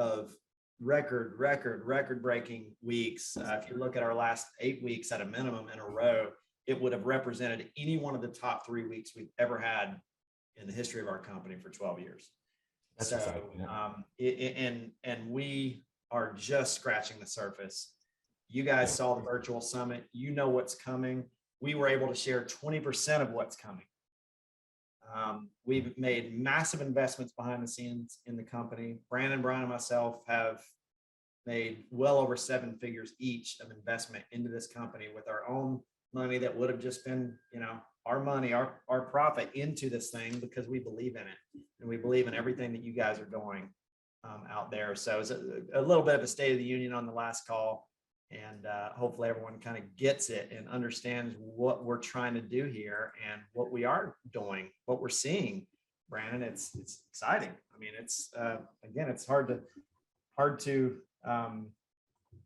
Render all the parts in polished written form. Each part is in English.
of record-breaking weeks. If you look at our last 8 weeks at a minimum in a row, it would have represented any one of the top 3 weeks we've ever had in the history of our company for 12 years. That's so exciting. And we are just scratching the surface. You guys saw the virtual summit. You know what's coming. We were able to share 20% of what's coming. We've made massive investments behind the scenes in the company. Brandon, Brian, and myself have made well over 7 figures each of investment into this company with our own money that would have just been, our money, our profit into this thing, because we believe in it and we believe in everything that you guys are doing out there. So it's a little bit of a state of the union on the last call, and hopefully everyone kind of gets it and understands what we're trying to do here and what we are doing, what we're seeing. Brandon, it's exciting. I mean, it's again, it's hard to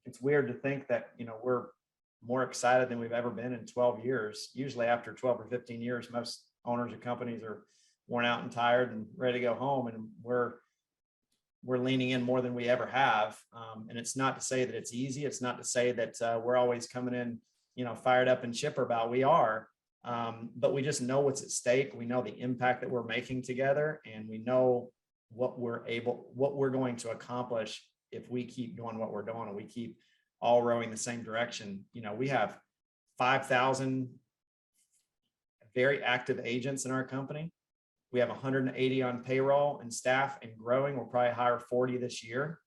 it's weird to think that we're more excited than we've ever been in 12 years. Usually after 12 or 15 years, most owners of companies are worn out and tired and ready to go home, and we're leaning in more than we ever have. And it's not to say that it's easy. It's not to say that we're always coming in, fired up and chipper about. We are, but we just know what's at stake. We know the impact that we're making together, and we know what we're going to accomplish if we keep doing what we're doing and we keep all rowing the same direction. We have 5,000 very active agents in our company. We have 180 on payroll and staff and growing. We'll probably hire 40 this year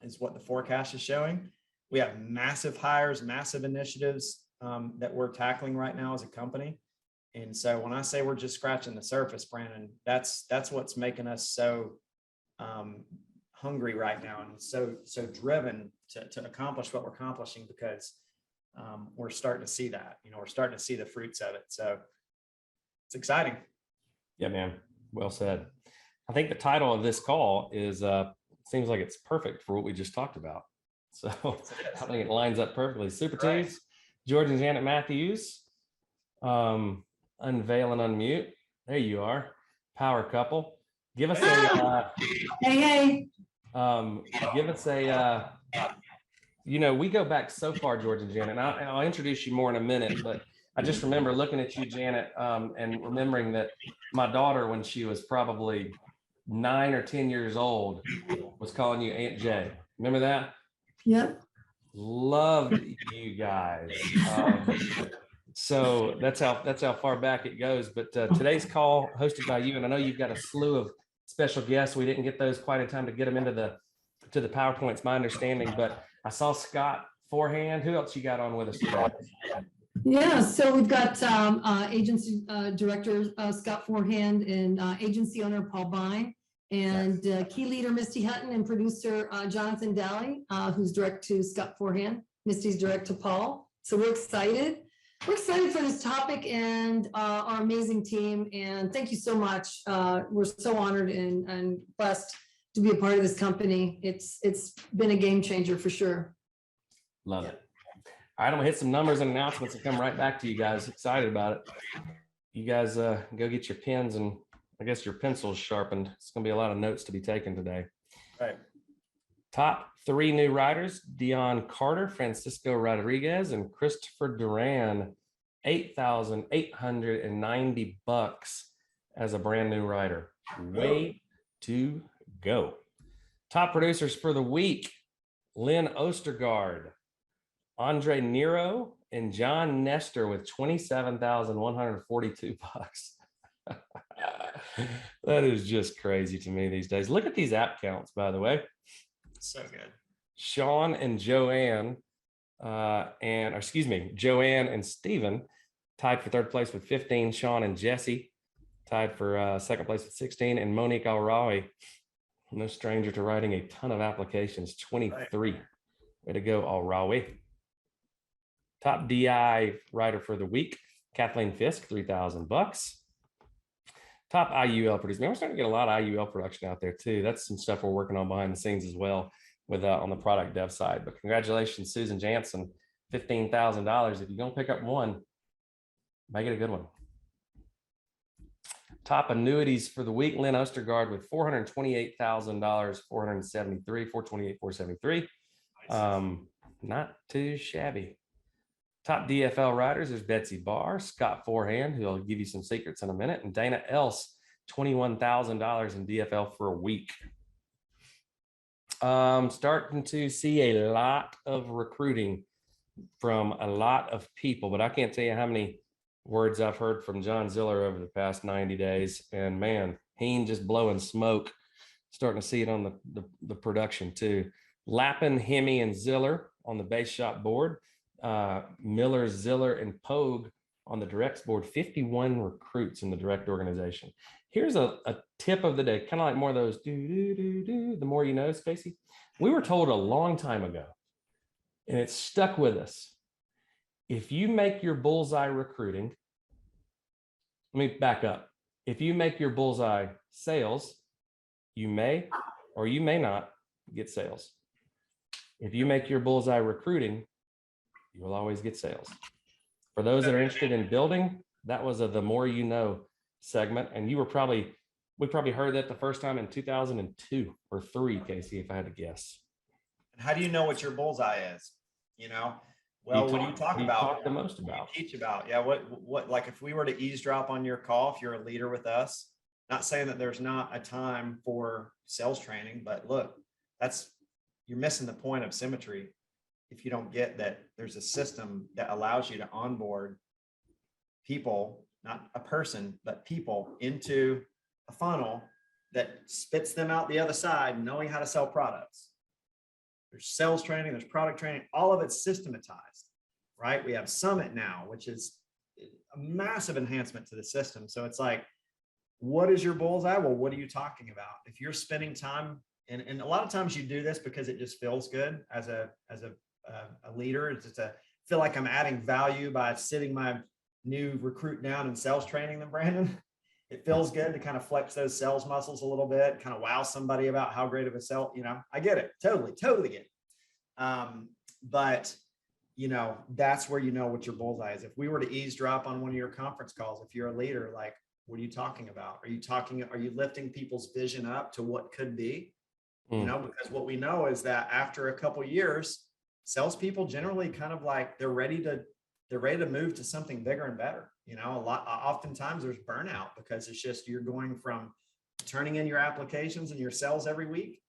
is what the forecast is showing. We have massive hires, massive initiatives that we're tackling right now as a company. And so when I say we're just scratching the surface, Brandon, that's what's making us so hungry right now and so driven to accomplish what we're accomplishing, because we're starting to see that, we're starting to see the fruits of it. So it's exciting. Yeah, man. Well said. I think the title of this call is seems like it's perfect for what we just talked about. So I think it lines up perfectly. Super Tues, George and Janet Mathews, unveil and unmute. There you are. Power couple. Give us a hey. Give us a we go back so far, George and Janet, and I'll introduce you more in a minute, but I just remember looking at you, Janet, and remembering that my daughter, when she was probably 9 or 10 years old, was calling you Aunt Jay. Remember that? Yep. Loved you guys. So that's how far back it goes. But today's call hosted by you, and I know you've got a slew of special guests. We didn't get those quite in time to get them into the PowerPoints, my understanding, but I saw Scott Forehand. Who else you got on with us today? Yeah, so we've got agency director Scott Forehand and agency owner Paul Bine, and key leader Misty Hutton, and producer Jonathan Daly, who's direct to Scott Forehand. Misty's direct to Paul. So we're excited. We're excited for this topic and our amazing team. And thank you so much. We're so honored and blessed to be a part of this company. It's been a game changer for sure. Love it. All right, I'm gonna hit some numbers and announcements and come right back to you guys. Excited about it. You guys go get your pens and I guess your pencils sharpened. It's gonna be a lot of notes to be taken today. All right. Top 3 new writers: Dion Carter, Francisco Rodriguez, and Christopher Duran. $8,890 as a brand new writer. Way to go. Top producers for the week: Lynn Ostergaard, Andre Nero, and John Nestor with $27,142. That is just crazy to me these days. Look at these app counts, by the way. So good. Sean and Joanne, Joanne and Stephen tied for 3rd place with 15. Sean and Jesse tied for 2nd place with 16. And Monique Alrawi, no stranger to writing a ton of applications, 23. Way to go, Alrawi. Top DI writer for the week: Kathleen Fisk, $3,000. Top IUL producer. Man, we're starting to get a lot of IUL production out there too. That's some stuff we're working on behind the scenes as well with on the product dev side. But congratulations, Susan Jansen, $15,000. If you're gonna pick up one, make it a good one. Top annuities for the week, Lynn Ostergaard with $428,000, 428,473. Not too shabby. Top DFL writers is Betsy Barr, Scott Forehand, who will give you some secrets in a minute, and Dana Else, $21,000 in DFL for a week. Starting to see a lot of recruiting from a lot of people, but I can't tell you how many words I've heard from John Ziller over the past 90 days. And man, he ain't just blowing smoke. Starting to see it on the production too. Lappin, Hemi, and Ziller on the base shop board. Miller, Ziller, and Pogue on the directs board. 51 recruits in the direct organization. Here's a tip of the day, kind of like more of those the more you know, Stacey. We were told a long time ago, and it's stuck with us. If you make your bullseye recruiting, let me back up. If you make your bullseye sales, you may or you may not get sales. If you make your bullseye recruiting, you will always get sales. For those that are interested in building, that was the more you know segment. And we probably heard that the first time in 2002 or 3, Casey, if I had to guess. And how do you know what your bullseye is? You know, well, what do you talk about? Talk the most about. Teach about. Yeah. What, like if we were to eavesdrop on your call, if you're a leader with us, not saying that there's not a time for sales training, but look, you're missing the point of Symmetry. If you don't get that there's a system that allows you to onboard people, not a person, but people into a funnel that spits them out the other side, knowing how to sell products. There's sales training, there's product training, all of it's systematized, right? We have Summit now, which is a massive enhancement to the system. So it's like, what is your bullseye? Well, what are you talking about? If you're spending time, and a lot of times you do this because it just feels good as a leader, it's just to feel like I'm adding value by sitting my new recruit down and sales training them, Brandon. It feels good to kind of flex those sales muscles a little bit, kind of wow somebody about how great of a sell, I get it. Totally get it. But that's where you know what your bullseye is. If we were to eavesdrop on one of your conference calls, if you're a leader, like, what are you talking about? Are you lifting people's vision up to what could be? Because what we know is that after a couple of years, salespeople generally kind of like they're ready to move to something bigger and better. Oftentimes there's burnout because it's just you're going from turning in your applications and your sales every week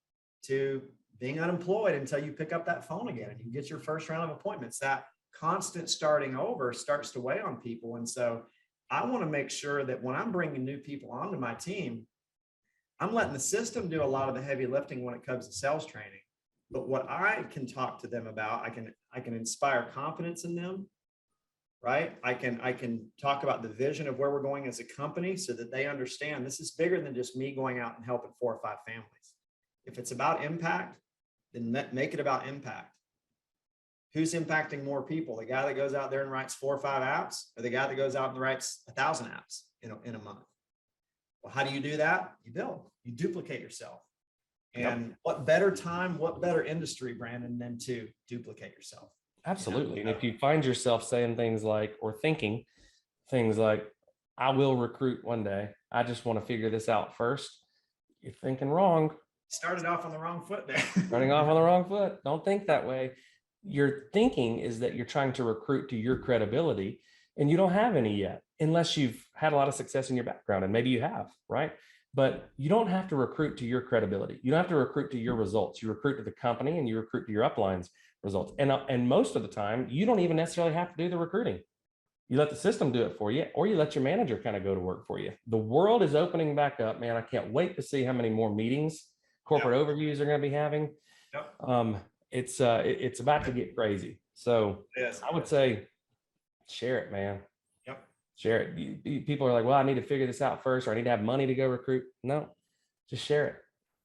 to being unemployed until you pick up that phone again and you get your first round of appointments. That constant starting over starts to weigh on people. And so I want to make sure that when I'm bringing new people onto my team, I'm letting the system do a lot of the heavy lifting when it comes to sales training. But what I can talk to them about, I can inspire confidence in them, right? I can talk about the vision of where we're going as a company so that they understand this is bigger than just me going out and helping 4 or 5 families. If it's about impact, then make it about impact. Who's impacting more people? The guy that goes out there and writes 4 or 5 apps, or the guy that goes out and writes 1,000 apps in a month? Well, how do you do that? You build, you duplicate yourself. And what better time, what better industry, Brandon, than to duplicate yourself? Absolutely. And if you find yourself saying things like, or thinking things like, I will recruit one day, I just want to figure this out first, you're thinking wrong. Started off on the wrong foot there. Starting off on the wrong foot. Don't think that way. Your thinking is that you're trying to recruit to your credibility, and you don't have any yet, unless you've had a lot of success in your background, and maybe you have, right? But you don't have to recruit to your credibility. You don't have to recruit to your results. You recruit to the company and you recruit to your upline's results. And most of the time, you don't even necessarily have to do the recruiting. You let the system do it for you, or you let your manager kind of go to work for you. The world is opening back up, man. I can't wait to see how many more meetings, corporate overviews are going to be having. It's about to get crazy. So I would say, share it, man. Share it. People are like, well, I need to figure this out first, or I need to have money to go recruit. No, just share it.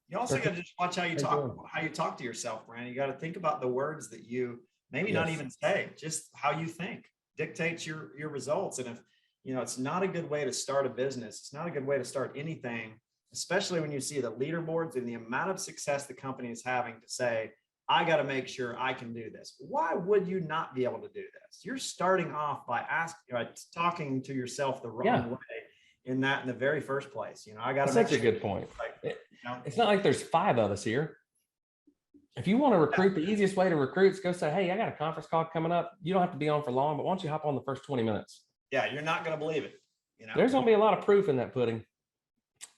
You also got to just watch how you talk to yourself, Brandon. You got to think about the words that you maybe not even say, just how you think dictates your results. And if, it's not a good way to start a business. It's not a good way to start anything, especially when you see the leaderboards and the amount of success the company is having to say, I got to make sure I can do this. Why would you not be able to do this? You're starting off by talking to yourself the wrong way. in that in the very first place. You know, I got to That's such a good point. It's not like there's 5 of us here. If you want to recruit, the easiest way to recruit is go say, hey, I got a conference call coming up. You don't have to be on for long, but why don't you hop on the first 20 minutes? Yeah, you're not going to believe it. You know, There's going to be a lot of proof in that pudding.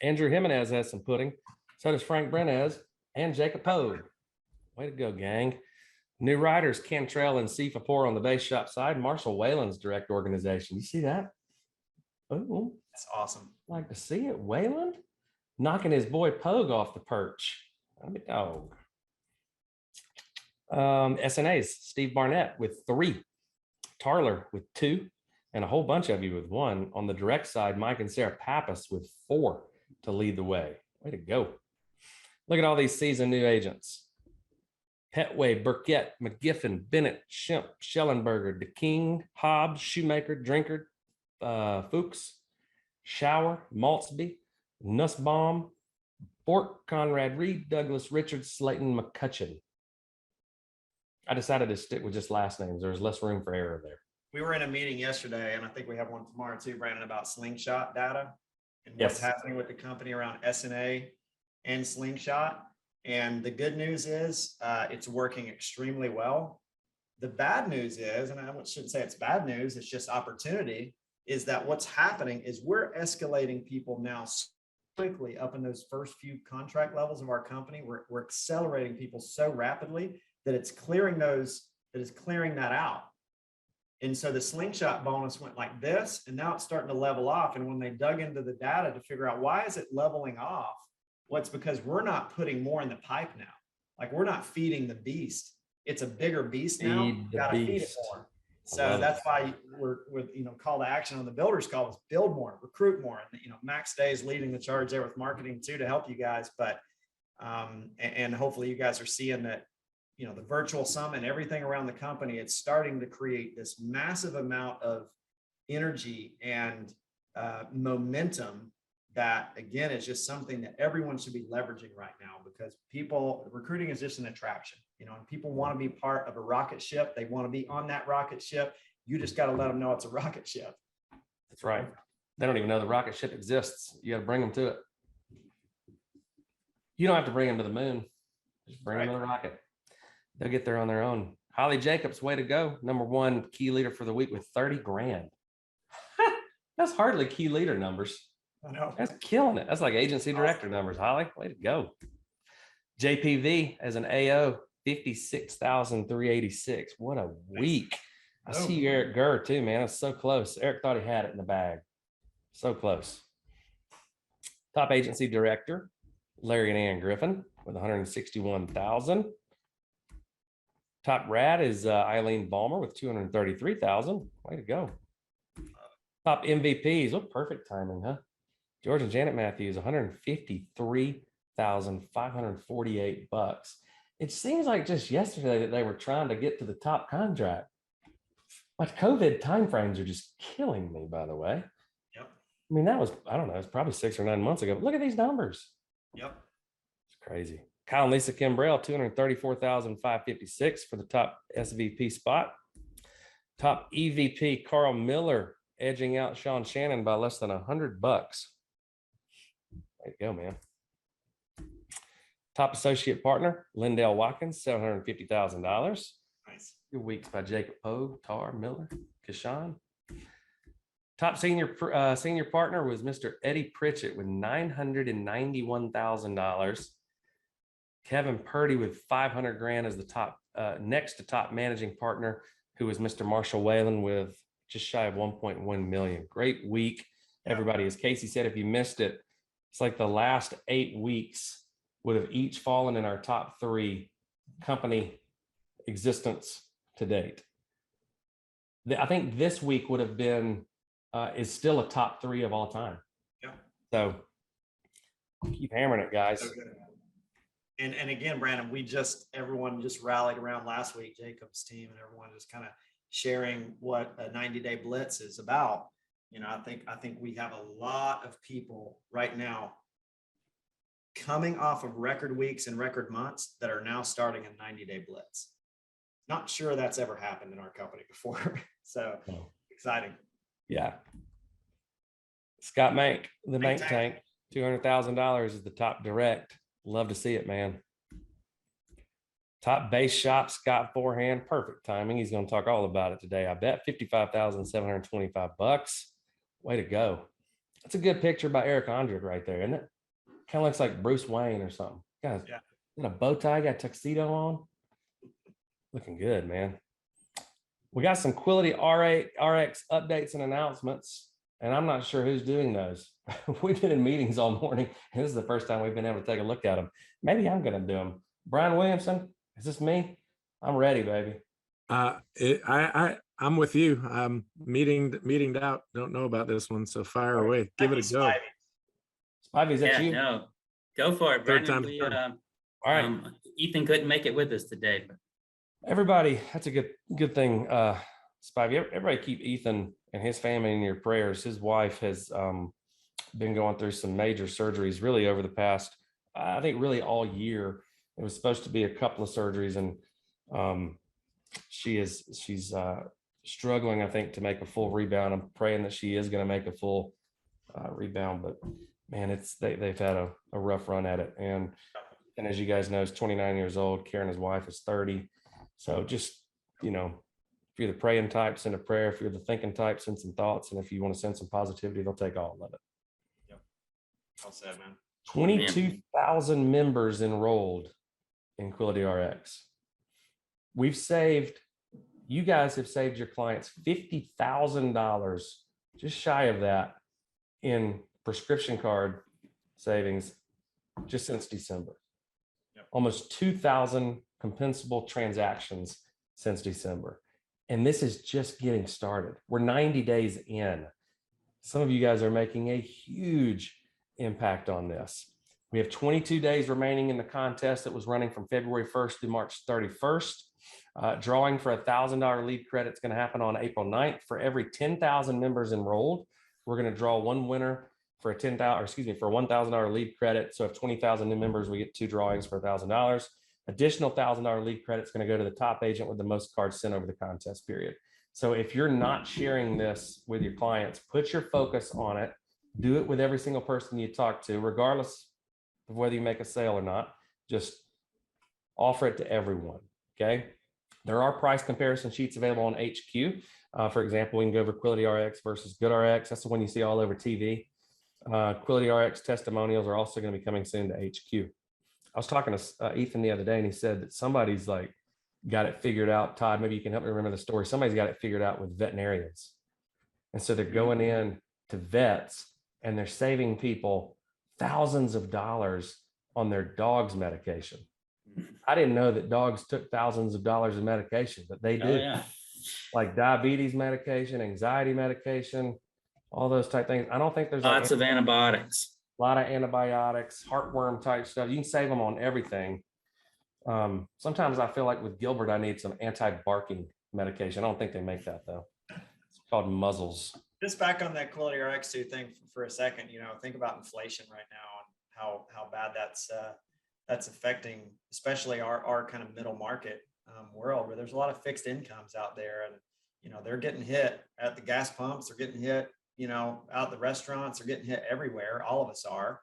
Andrew Jimenez has some pudding. So does Frank Brenez and Jacob Pogue. Way to go, gang. New writers, Cantrell and C. Fapour on the base shop side. Marshall Whalen's direct organization. You see that? Oh, that's awesome. Like to see it. Whalen knocking his boy Pogue off the perch. Oh. SNAs, Steve Barnett with 3, Tarler with 2, and a whole bunch of you with 1. On the direct side, Mike and Sarah Pappas with 4 to lead the way. Way to go. Look at all these seasoned new agents. Petway, Burkett, McGiffin, Bennett, Shemp, Schellenberger, DeKing, Hobbs, Shoemaker, Drinkard, Fuchs, Shower, Maltzby, Nussbaum, Bork, Conrad Reed, Douglas, Richards, Slayton, McCutcheon. I decided to stick with just last names. There's less room for error there. We were in a meeting yesterday, and I think we have one tomorrow too, Brandon, about Slingshot data and what's happening with the company around SNA and Slingshot. And the good news is it's working extremely well. The bad news is, and I shouldn't say it's bad news, it's just opportunity, is that what's happening is we're escalating people now quickly up in those first few contract levels of our company. We're accelerating people so rapidly that it's clearing that out. And so the Slingshot bonus went like this, and now it's starting to level off. And when they dug into the data to figure out why is it leveling off, well, it's because we're not putting more in the pipe now. Like, we're not feeding the beast. It's a bigger beast now. Got to feed it more. So that's why we're call to action on the builders call is build more, recruit more. And Max Day is leading the charge there with marketing too to help you guys. But and hopefully you guys are seeing that. The virtual summit and everything around the company, it's starting to create this massive amount of energy and momentum that, again, is just something that everyone should be leveraging right now, because recruiting is just an attraction, and people want to be part of a rocket ship. They want to be on that rocket ship. You just got to let them know it's a rocket ship. That's right. They don't even know the rocket ship exists. You got to bring them to it. You don't have to bring them to the moon. Just bring them to the rocket. They'll get there on their own. Holly Jacobs, way to go. #1 key leader for the week with 30 grand. That's hardly key leader numbers. I know. That's killing it. That's like agency director numbers, Holly. Way to go. JPV as an AO, 56,386. What a week. I see you, Eric Gurr, too, man. It's so close. Eric thought he had it in the bag. So close. Top agency director, Larry and Ann Griffin with 161,000. Top rad is Eileen Balmer with 233,000. Way to go. Top MVPs. What perfect timing, huh? George and Janet Mathews, $153,548. It seems like just yesterday that they were trying to get to the top contract. Like, COVID timeframes are just killing me, by the way. Yep. I mean, that was, I don't know, it's probably 6 or 9 months ago. But look at these numbers. Yep. It's crazy. Kyle and Lisa Kimbrell, 234,556 for the top SVP spot. Top EVP, Carl Miller, edging out Sean Shannon by less than $100. There you go, man. Top associate partner, Lindell Watkins, $750,000. Nice. Good weeks by Jacob Pogue, Tar, Miller, Kashan. Top senior partner was Mr. Eddie Pritchett with $991,000. Kevin Purdy with 500 grand as the top, next to top managing partner, who was Mr. Marshall Whalen with just shy of 1.1 million. Great week, everybody. As Casey said, if you missed it, it's like the last 8 weeks would have each fallen in our top 3 company existence to date. I think this week would have been, is still a top 3 of all time. Yeah. So keep hammering it, guys. Okay. And again, Brandon, everyone just rallied around last week, Jacob's team, and everyone just kind of sharing what a 90-day blitz is about. I think we have a lot of people right now coming off of record weeks and record months that are now starting a 90-day blitz. Not sure that's ever happened in our company before. So exciting. Yeah. Scott Mank, the Bank bank tank, $200,000 is the top direct. Love to see it, man. Top base shop, Scott Forehand, perfect timing. He's going to talk all about it today. I bet $55,725. Way to go. That's a good picture by Eric Andrick right there, isn't it? Kind of looks like Bruce Wayne or something. Guys, Yeah. got a bow tie, got a tuxedo on. Looking good, man. We got some Quality RX updates and announcements, and I'm not sure who's doing those. We've been in meetings all morning, and this is the first time we've been able to take a look at them. Maybe I'm going to do them. Brian Williamson, is this me? I'm ready, baby. I'm with you. I'm meeting out. Don't know about this one, so fire away. Give it a go. Spivey, is that Yeah, you? no, go for it, Third Brandon. time. All right. Ethan couldn't make it with us today, but Everybody, that's a good thing. Spivey, everybody keep Ethan and his family in your prayers. His wife has been going through some major surgeries really over the past, I think really all year. It was supposed to be a couple of surgeries, and she's struggling, I think, to make a full rebound. I'm praying that she is going to make a full rebound, but man, they've had a rough run at it. And as you guys know, he's 29 years old. Karen, his wife, is 30. So just, if you're the praying type, send a prayer. If you're the thinking type, send some thoughts. And if you want to send some positivity, they'll take all of it. Yep. Well said, man. 22,000 members enrolled in Quality RX. You guys have saved your clients $50,000, just shy of that, in prescription card savings just since December. Yep. Almost 2,000 compensable transactions since December. And this is just getting started. We're 90 days in. Some of you guys are making a huge impact on this. We have 22 days remaining in the contest that was running from February 1st through March 31st. Drawing for $1,000 lead credit is going to happen on April 9th. For every 10,000 members enrolled, we're going to draw one winner for a $1,000 lead credit. So if 20,000 new members, we get 2 drawings for $1,000. Additional $1,000 lead credit is going to go to the top agent with the most cards sent over the contest period. So if you're not sharing this with your clients, put your focus on it. Do it with every single person you talk to, regardless of whether you make a sale or not. Just offer it to everyone. Okay. There are price comparison sheets available on HQ. For example, we can go over Quality RX versus Good RX. That's the one you see all over TV. Quality RX testimonials are also going to be coming soon to HQ. I was talking to Ethan the other day, and he said that somebody's got it figured out. Todd, maybe you can help me remember the story. Somebody's got it figured out with veterinarians. And so they're going in to vets and they're saving people thousands of dollars on their dog's medication. I didn't know that dogs took thousands of dollars of medication, but they do. oh yeah, Like diabetes medication, anxiety medication, all those type things. I don't think there's lots of antibiotics. a lot of antibiotics, heartworm type stuff. You can save them on everything. Sometimes I feel like with Gilbert, I need some anti-barking medication. I don't think they make that though. It's called muzzles. Just back on that Quality RX2 thing for a second, think about inflation right now and how bad that's affecting, especially our kind of middle market world, where there's a lot of fixed incomes out there, and they're getting hit at the gas pumps, they're getting hit, out at the restaurants, they're getting hit everywhere. All of us are.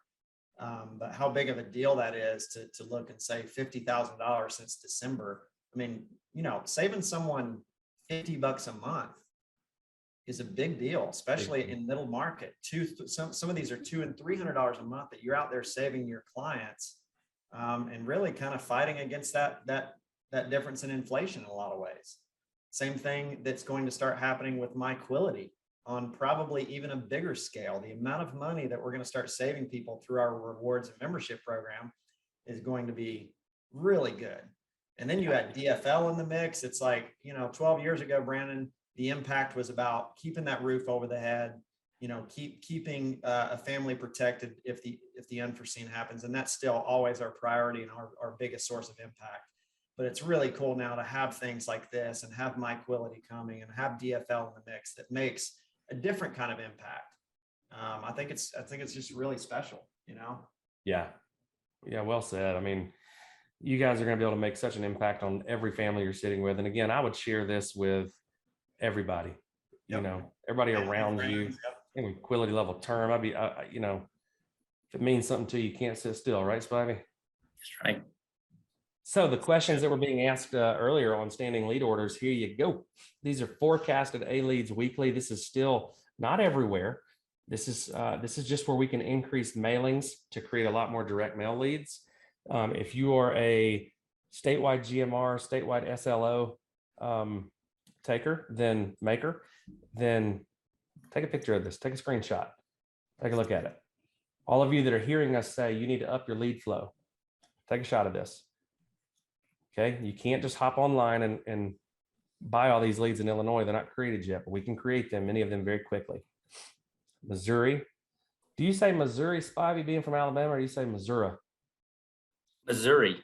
But how big of a deal that is to look and say $50,000 since December. I mean, saving someone $50 a month is a big deal, especially in middle market. Some of these are $200 and $300 a month that you're out there saving your clients, and really kind of fighting against that difference in inflation in a lot of ways. Same thing that's going to start happening with MyQuality on probably even a bigger scale. The amount of money that we're going to start saving people through our rewards and membership program is going to be really good. And then you add DFL in the mix. It's like, 12 years ago, Brandon, the impact was about keeping that roof over the head, keeping a family protected if the unforeseen happens. And that's still always our priority and our biggest source of impact. But it's really cool now to have things like this and have MyQuality coming and have DFL in the mix that makes a different kind of impact. I think it's just really special, Yeah. Well said. I mean, you guys are going to be able to make such an impact on every family you're sitting with. And again, I would share this with everybody, Yep. everybody around you. Yep. Tranquility level term. I'd be, you know, if it means something to you, you can't sit still, right, Spivey? That's right. So the questions that were being asked earlier on standing lead orders, here you go. These are forecasted A leads weekly. This is still not everywhere. This is just where we can increase mailings to create a lot more direct mail leads. If you are a statewide GMR, statewide SLO taker, then take a picture of this, take a screenshot, take a look at it. All of you that are hearing us say you need to up your lead flow, take a shot of this. Okay, you can't just hop online and buy all these leads in Illinois. They're not created yet, but we can create them, many of them very quickly. Missouri. Do you say Missouri, Spivey, being from Alabama, or do you say Missouri? Missouri.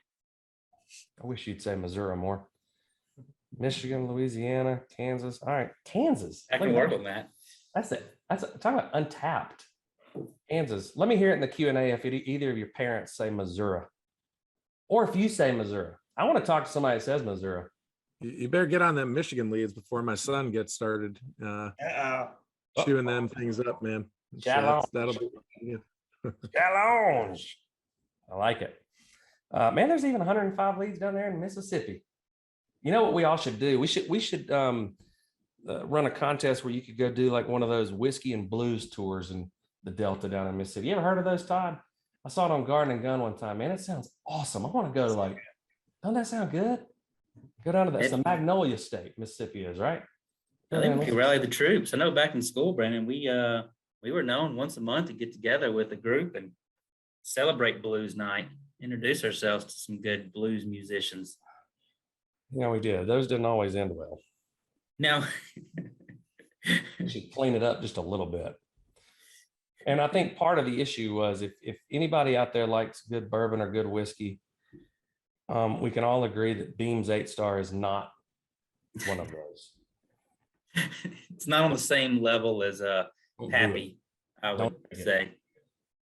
I wish you'd say Missouri more. Michigan, Louisiana, Kansas. All right, Kansas. I can work on that. That's it. Talk about untapped. Kansas. Let me hear it in the Q&A if either of your parents say Missouri, or if you say Missouri. I want to talk to somebody that says Missouri. You better get on them Michigan leads before my son gets started chewing them things up, man. So that'll be challenge. I like it. Man, there's even 105 leads down there in Mississippi. You know what we all should do? We should run a contest where you could go do like one of those whiskey and blues tours in the Delta down in Mississippi. You ever heard of those, Todd? I saw it on Garden and Gun one time. Man, it sounds awesome. I want to go to like, don't that sound good? Go down to that. It's the Magnolia State, Mississippi is, right? I think we could rally the troops. I know back in school, Brandon, we were known once a month to get together with a group and celebrate blues night, introduce ourselves to some good blues musicians. Yeah, we did. Those didn't always end well. Now, we should clean it up just a little bit. And I think part of the issue was if anybody out there likes good bourbon or good whiskey, we can all agree that Beam's 8-star is not one of those. it's not on the same level as Happy, I would say.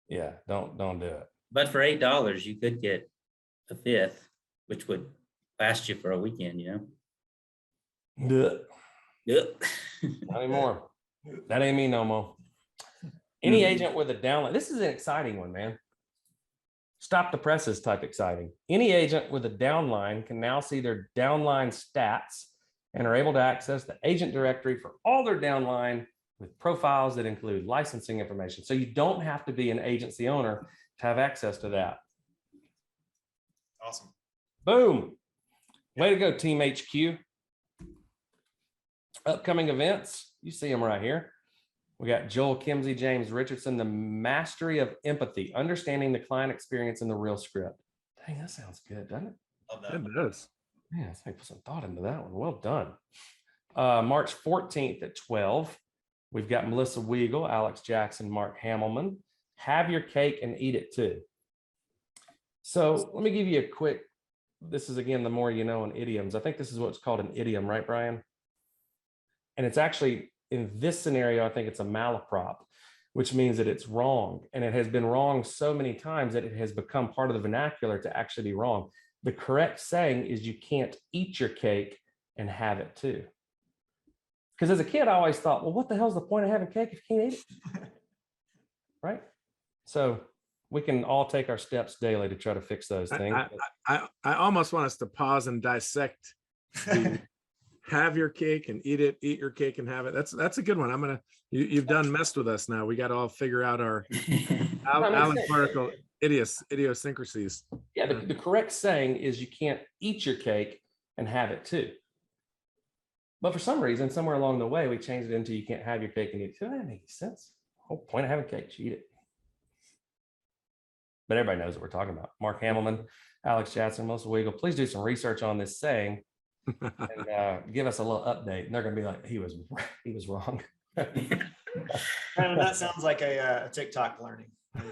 Yeah, don't do it. But for $8, you could get a fifth, which would last you for a weekend, you know? Yeah. Not anymore. That ain't me no more. Any agent with a downline. This is an exciting one, man. Stop the presses type exciting. Any agent with a downline can now see their downline stats and are able to access the agent directory for all their downline with profiles that include licensing information. So you don't have to be an agency owner to have access to that. Awesome. Boom. Way to go, Team HQ. Upcoming events, you see them right here. We got Joel Kimsey, James Richardson, the mastery of empathy, understanding the client experience in the real script. Dang, that sounds good, doesn't it? Love that. it does. Man, I think put some thought into that one. Well done. March 14th at 12, we've got Melissa Weigel, Alex Jackson, Mark Hamelman. Have your cake and eat it too. So let me give you a quick, this is again, the more you know in idioms. I think this is what's called an idiom, right, Brian? And it's actually, in this scenario, I think it's a malaprop, which means that it's wrong. And it has been wrong so many times that it has become part of the vernacular to actually be wrong. The correct saying is you can't eat your cake and have it too. Because as a kid, I always thought, well, what the hell's the point of having cake if you can't eat it? Right? So we can all take our steps daily to try to fix those things. I almost want us to pause and dissect the have your cake and eat it, eat your cake and have it. That's a good one. You've done messed with us now. We got to all figure out our allegorical idiosyncrasies. Yeah, the correct saying is you can't eat your cake and have it too. But for some reason, somewhere along the way, we changed it into you can't have your cake and eat it too. That makes sense. The whole point of having cake is you eat it. But everybody knows what we're talking about. Mark Hamelman, Alex Jackson, Melissa Weigel, please do some research on this saying and give us a little update. And they're going to be like, he was wrong. That sounds like a TikTok learning. I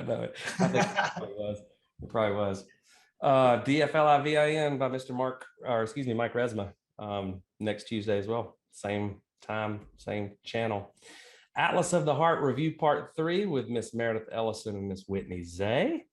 know it. I think it probably was. Dfl Writers by Mr. Mike Resma next Tuesday as well. Same time, same channel. Atlas of the Heart review part 3 with Miss Meredith Ellison and Miss Whitney Zay.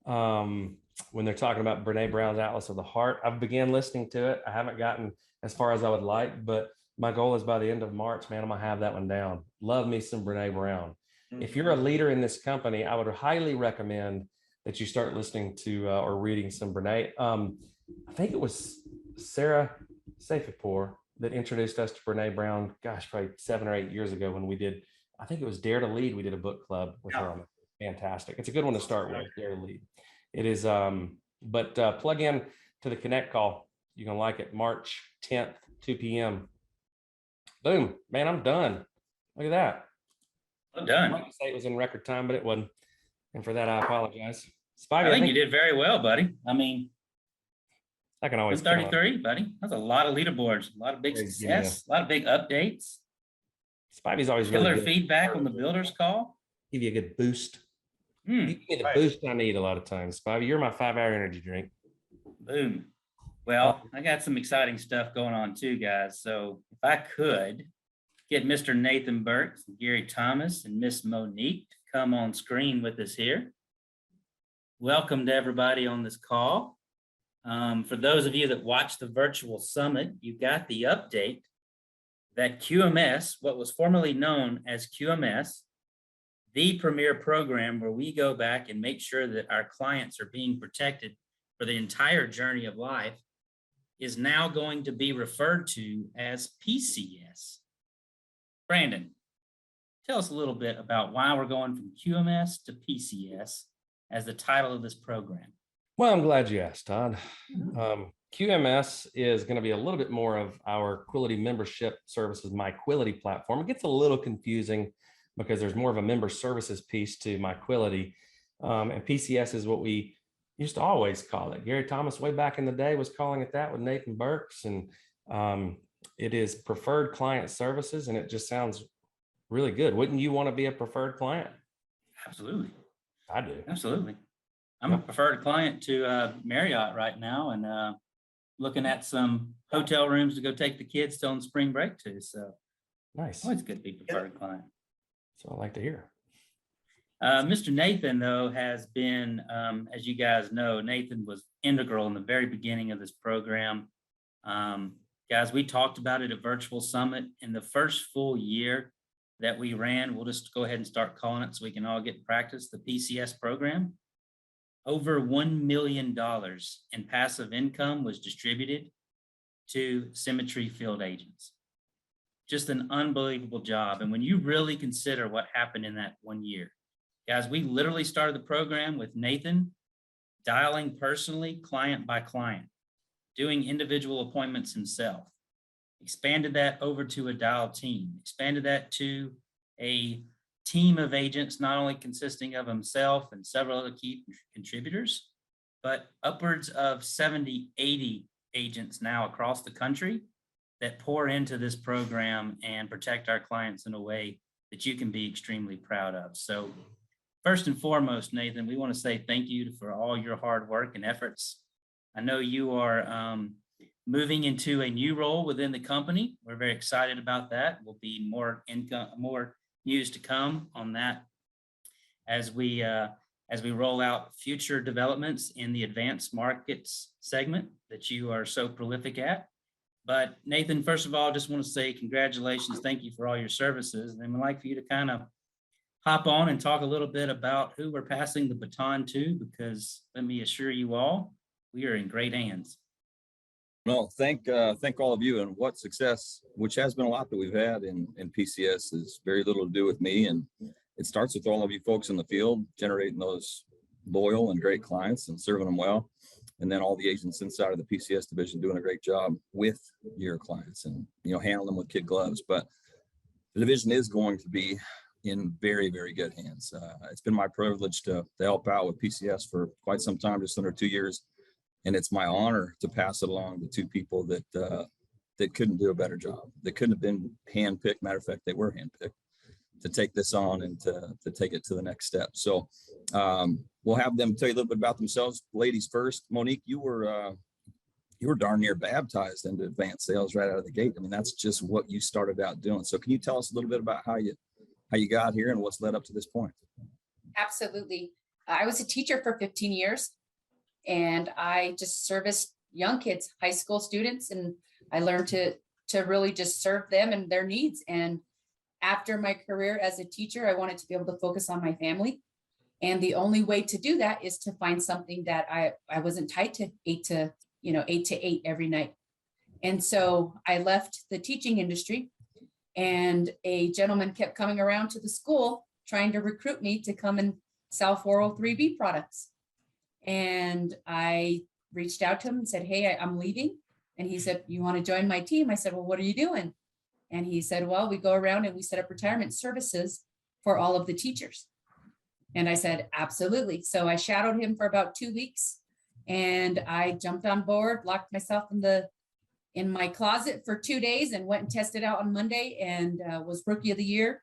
When they're talking about Brene Brown's Atlas of the Heart, I've began listening to it. I haven't gotten as far as I would like, but my goal is by the end of March, man, I'm gonna have that one down. Love me some Brene Brown. If you're a leader in this company, I would highly recommend that you start listening to or reading some Brene. I think it was Sarah Safipur that introduced us to Brene Brown, gosh, probably 7 or 8 years ago when we did, I think it was Dare to Lead. We did a book club with her on it. Fantastic. It's a good one to start with, Dare to Lead. It is, but plug in to the Connect call. You're gonna like it. March 10th, 2 p.m. Boom, man, I'm done. Look at that. Well I done. like to say it was in record time, but it wasn't. And for that, I apologize. I Spivey, think you did very well, buddy. I mean, I can always count on 133, buddy. That's a lot of leaderboards, a lot of big Always give me success, a lot of big updates. Spivey's always really Killer good. feedback on the builders call. Give you a good boost. Hmm, You give me the Right. boost I need a lot of times. Spivey, you're my 5-hour energy drink. boom. Well, I got some exciting stuff going on too, guys. So if I could get Mr. Nathan Burks, Gary Thomas, and Miss Monique to come on screen with us here. Welcome to everybody on this call. For those of you that watched the virtual summit, you got the update that QMS, what was formerly known as QMS, the premier program where we go back and make sure that our clients are being protected for the entire journey of life, is now going to be referred to as PCS. Brandon, tell us a little bit about why we're going from QMS to PCS as the title of this program. Well, I'm glad you asked, Todd. QMS is going to be a little bit more of our Quility membership services, My Quility platform. It gets a little confusing because there's more of a member services piece to My Quility. And PCS is what we used to always call it. Gary Thomas, way back in the day, was calling it that with Nathan Burks. And it is preferred client services, and it just sounds really good. Wouldn't you want to be a preferred client? Absolutely. I do. Absolutely. I'm a preferred client to Marriott right now, and looking at some hotel rooms to go take the kids to on spring break to. So Nice. always good to be preferred client. So I like to hear. Mr. Nathan, though, has been, as you guys know, Nathan was integral in the very beginning of this program. Guys, we talked about it at Virtual Summit. In the first full year that we ran, we'll just go ahead and start calling it so we can all get practice, the PCS program. Over $1 million in passive income was distributed to Symmetry field agents. Just an unbelievable job. And when you really consider what happened in that 1 year, guys, we literally started the program with Nathan dialing personally, client by client, doing individual appointments himself, expanded that over to a dial team, expanded that to a team of agents, not only consisting of himself and several other key contributors, but upwards of 70, 80 agents now across the country that pour into this program and protect our clients in a way that you can be extremely proud of. So first and foremost, Nathan, we want to say thank you for all your hard work and efforts. I know you are moving into a new role within the company. We're very excited about that. Will be more income, more news to come on that as we roll out future developments in the advanced markets segment that you are so prolific at. But Nathan, first of all, I just want to say congratulations. Thank you for all your services. And we'd like for you to kind of hop on and talk a little bit about who we're passing the baton to, because let me assure you all, we are in great hands. No, thank all of you, and what success, which has been a lot that we've had in PCS, is very little to do with me. And it starts with all of you folks in the field, generating those loyal and great clients and serving them well. And then all the agents inside of the PCS division doing a great job with your clients and, handling them with kid gloves. But the division is going to be in very, very good hands. It's been my privilege to help out with PCS for quite some time, just under 2 years. And it's my honor to pass it along to two people that couldn't do a better job. They couldn't have been handpicked. Matter of fact, they were handpicked to take this on and to take it to the next step. So we'll have them tell you a little bit about themselves. Ladies first. Monique, you were darn near baptized into advanced sales right out of the gate. I mean, that's just what you started out doing. So can you tell us a little bit about how you got here and what's led up to this point? Absolutely. I was a teacher for 15 years. And I just serviced young kids, high school students, and I learned to to really just serve them and their needs. And after my career as a teacher, I wanted to be able to focus on my family. And the only way to do that is to find something that I wasn't tied to 8 to 8 every night. And so I left the teaching industry, and a gentleman kept coming around to the school trying to recruit me to come and sell 403B products. And I reached out to him and said, hey, I'm leaving. And he said, you want to join my team? I said, well, what are you doing? And he said, well, we go around and we set up retirement services for all of the teachers. And I said, absolutely. So I shadowed him for about 2 weeks, and I jumped on board, locked myself in my closet for 2 days, and went and tested out on Monday, and was rookie of the year.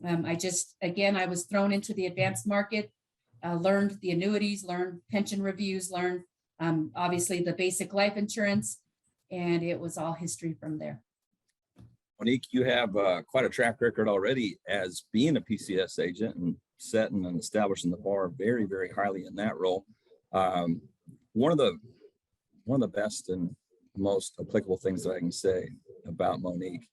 I was thrown into the advanced market, learned the annuities, learned pension reviews, learned obviously the basic life insurance, and it was all history from there. Monique, you have quite a track record already as being a PCS agent and setting and establishing the bar very, very highly in that role. One of the best and most applicable things that I can say about Monique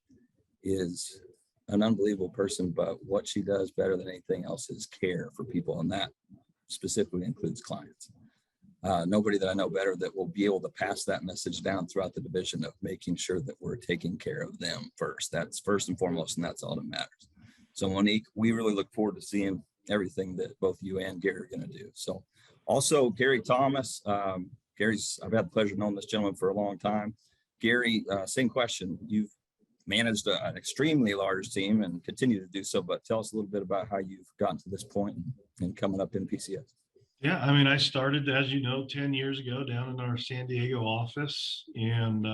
is an unbelievable person, but what she does better than anything else is care for people, and that specifically includes clients. Nobody that I know better that will be able to pass that message down throughout the division of making sure that we're taking care of them first. That's first and foremost, and that's all that matters. So Monique, we really look forward to seeing everything that both you and Gary are going to do. So also Gary Thomas, I've had the pleasure of knowing this gentleman for a long time. Gary, same question. You've managed an extremely large team and continue to do so, but tell us a little bit about how you've gotten to this point and coming up in PCS. Yeah, I mean, I started, as you know, 10 years ago down in our San Diego office, and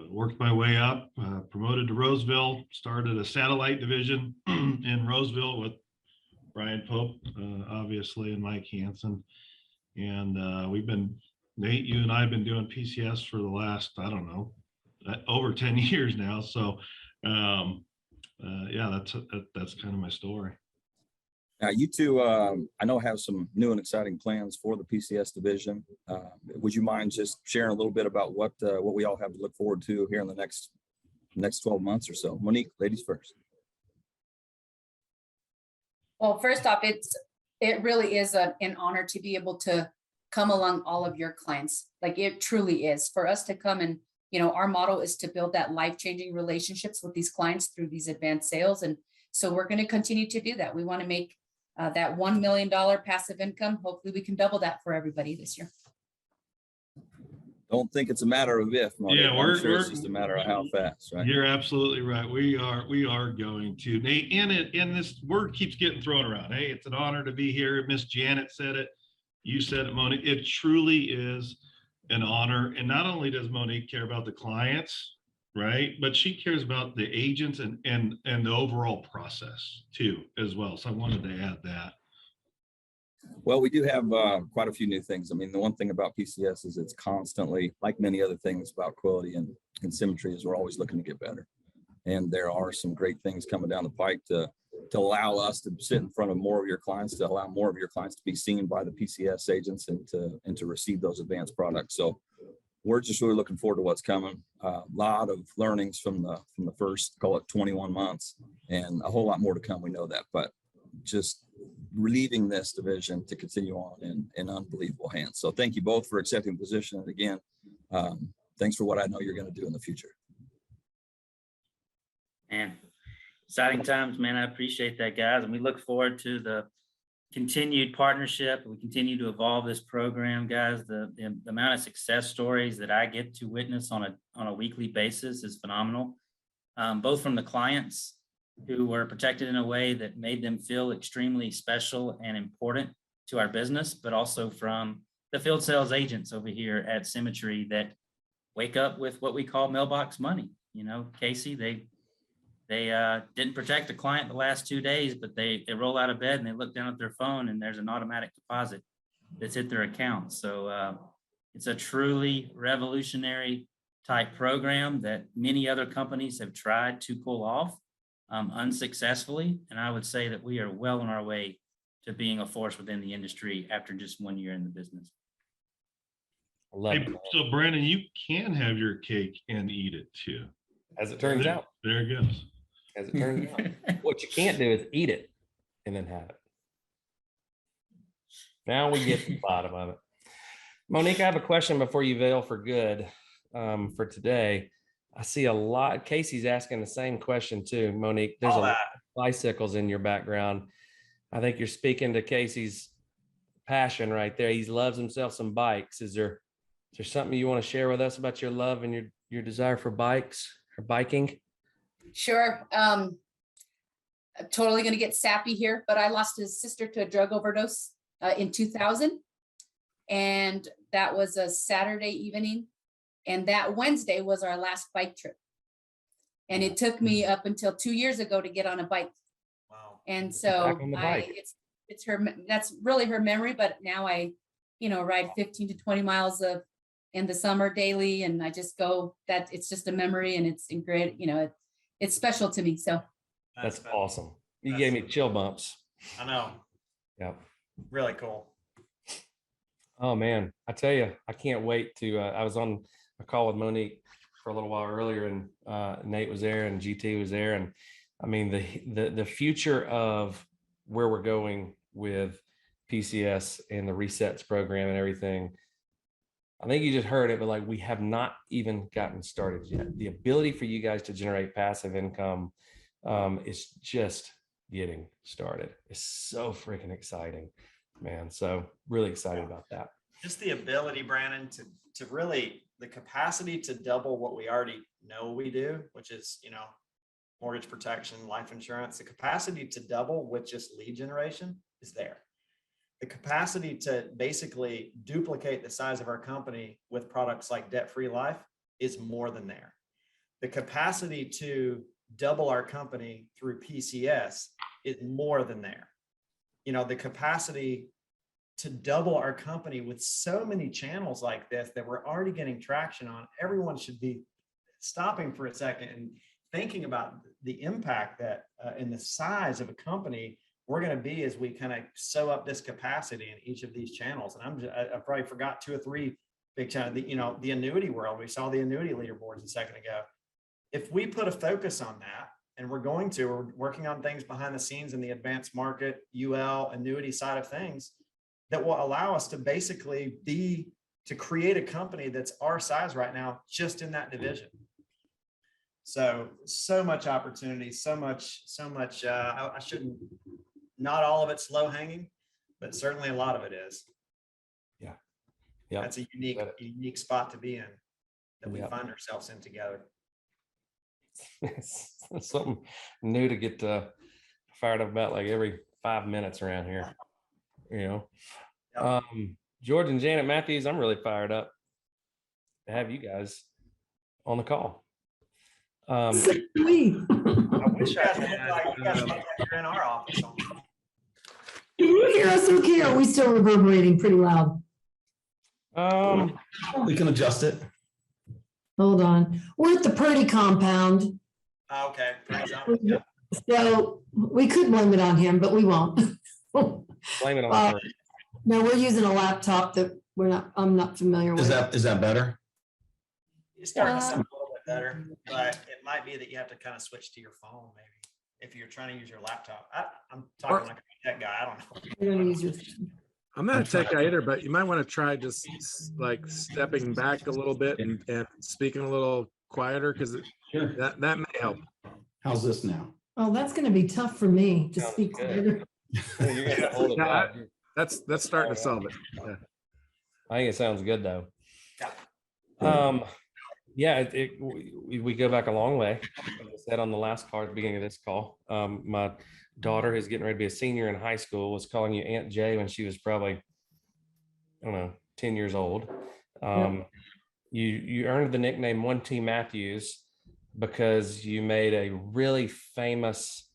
worked my way up, promoted to Roseville, started a satellite division in Roseville with Brian Pope, obviously, and Mike Hansen. And Nate, you and I have been doing PCS for the last, I don't know, over 10 years now. So yeah, that's kind of my story. Now, you two, I know, have some new and exciting plans for the PCS division. Would you mind just sharing a little bit about what we all have to look forward to here in the next 12 months or so? Monique, ladies first. Well, first off, it really is an honor to be able to come along all of your clients. Like, it truly is. For us to come and, our model is to build that life-changing relationships with these clients through these advanced sales. And so we're going to continue to do that. We want to make that $1 million passive income. Hopefully we can double that for everybody this year. Don't think it's a matter of if, Monique. Yeah, I'm sure it's just a matter of how fast, right? You're absolutely right. We are going to, Nate, and this word keeps getting thrown around. Hey, it's an honor to be here. Miss Janet said it. You said it, Monique. It truly is an honor. And not only does Monique care about the clients, right, but she cares about the agents and the overall process too, as well. So I wanted to add that. Well, we do have quite a few new things. I mean, the one thing about PCS is it's constantly, like many other things about quality and symmetry, is we're always looking to get better. And there are some great things coming down the pike to allow us to sit in front of more of your clients, to allow more of your clients to be seen by the PCS agents and to receive those advanced products. So we're just really looking forward to what's coming. A lot of learnings from the first, call it 21 months, and a whole lot more to come. We know that, but just leaving this division to continue on in unbelievable hands. So thank you both for accepting the position. And again, thanks for what I know you're going to do in the future. Man, exciting times, man. I appreciate that, guys. And we look forward to the continued partnership. We continue to evolve this program, guys. The amount of success stories that I get to witness on a weekly basis is phenomenal. Both from the clients who were protected in a way that made them feel extremely special and important to our business, but also from the field sales agents over here at Symmetry that wake up with what we call mailbox money. Casey, they didn't protect the client the last 2 days, but they roll out of bed and they look down at their phone and there's an automatic deposit that's hit their account. So it's a truly revolutionary type program that many other companies have tried to pull off unsuccessfully. And I would say that we are well on our way to being a force within the industry after just 1 year in the business. Hey, so Brandon, you can have your cake and eat it too. As it turns out, There it goes. as it turns out, what you can't do is eat it and then have it. Now we get to the bottom of it. Monique, I have a question before you veil for good for today. I see a lot. Casey's asking the same question too, Monique. There's a lot of bicycles in your background. I think you're speaking to Casey's passion right there. He loves himself some bikes. Is there something you want to share with us about your love and your desire for bikes or biking? Sure. I'm totally going to get sappy here, but I lost his sister to a drug overdose in 2000. And that was a Saturday evening. And that Wednesday was our last bike trip. And it took me up until 2 years ago to get on a bike. Wow. And so Back on the bike. it's her, that's really her memory, but now I, ride 15 to 20 miles in the summer daily. And I just go, that it's just a memory and it's great, it's special to me. So That's awesome. You That's- gave me chill bumps. I know. Yep. Really cool. Oh man, I tell you, I can't wait to. I was on a call with Monique for a little while earlier, and Nate was there, and GT was there, and I mean the future of where we're going with PCS and the resets program and everything. I think you just heard it, but like we have not even gotten started yet. The ability for you guys to generate passive income is just getting started. It's so freaking exciting, man. So really excited about that. Just the ability, Brandon, to really, the capacity to double what we already know we do, which is, mortgage protection, life insurance. The capacity to double with just lead generation is there. The capacity to basically duplicate the size of our company with products like debt-free life is more than there. The capacity to double our company through PCS is more than there. The capacity to double our company with so many channels like this that we're already getting traction on. Everyone should be stopping for a second and thinking about the impact that and the size of a company we're going to be as we kind of sew up this capacity in each of these channels. And I probably forgot 2 or 3 big channels. The annuity world, we saw the annuity leaderboards a second ago. If we put a focus on that, and we're working on things behind the scenes in the advanced market, UL, annuity side of things, that will allow us to basically to create a company that's our size right now, just in that division. So much opportunity, so much, I shouldn't, not all of it's low hanging, but certainly a lot of it is. Yeah. Yeah. That's a unique spot to be in that we Yeah. find ourselves in together. It's something new to get fired up about like every 5 minutes around here, Yep. George and Janet Mathews, I'm really fired up to have you guys on the call. I wish I had You guys look like you're in our office. Can you hear us okay? Or are we still reverberating pretty loud? We can adjust it. Hold on. We're at the Purdy compound. Okay. So we could blame it on him, but we won't. blame it on her. No, we're using a laptop that I'm not familiar with. Is that better? It's starting to sound a little bit better, but it might be that you have to kind of switch to your phone, maybe, if you're trying to use your laptop. I'm talking like a tech guy. I don't know. You're gonna use your- I'm not a tech guy either, but you might want to try just like stepping back a little bit and speaking a little quieter, because Sure. that may help. How's this now? Oh, that's gonna be tough for me to Sounds speak. good. Later. You're gonna hold it Yeah, back. That's starting to solve it. Yeah. I think it sounds good though. Yeah. Yeah, we go back a long way. Like I said on the last call at the beginning of this call, my daughter is getting ready to be a senior in high school, was calling you Aunt Jay when she was probably, I don't know, 10 years old. You earned the nickname 1T Mathews because you made a really famous,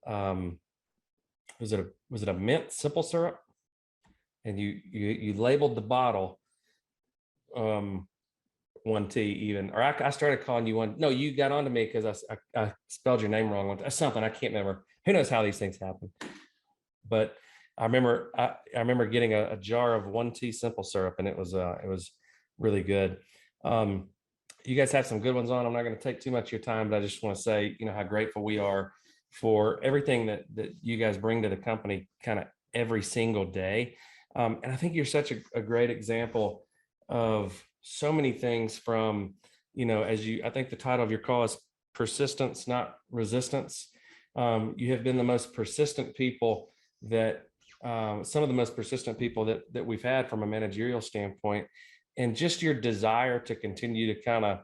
was it a mint simple syrup? And you labeled the bottle 1T even, or I started calling you one. No, you got onto me because I spelled your name wrong. Something I can't remember. Who knows how these things happen? But I remember getting a jar of 1T simple syrup, and it was really good. you guys have some good ones on. I'm not going to take too much of your time, but I just want to say, how grateful we are for everything that you guys bring to the company kind of every single day. And I think you're such a great example of so many things from, I think the title of your call is persistence, not resistance. You have been the most persistent people some of the most persistent people that we've had from a managerial standpoint, and just your desire to continue to kind of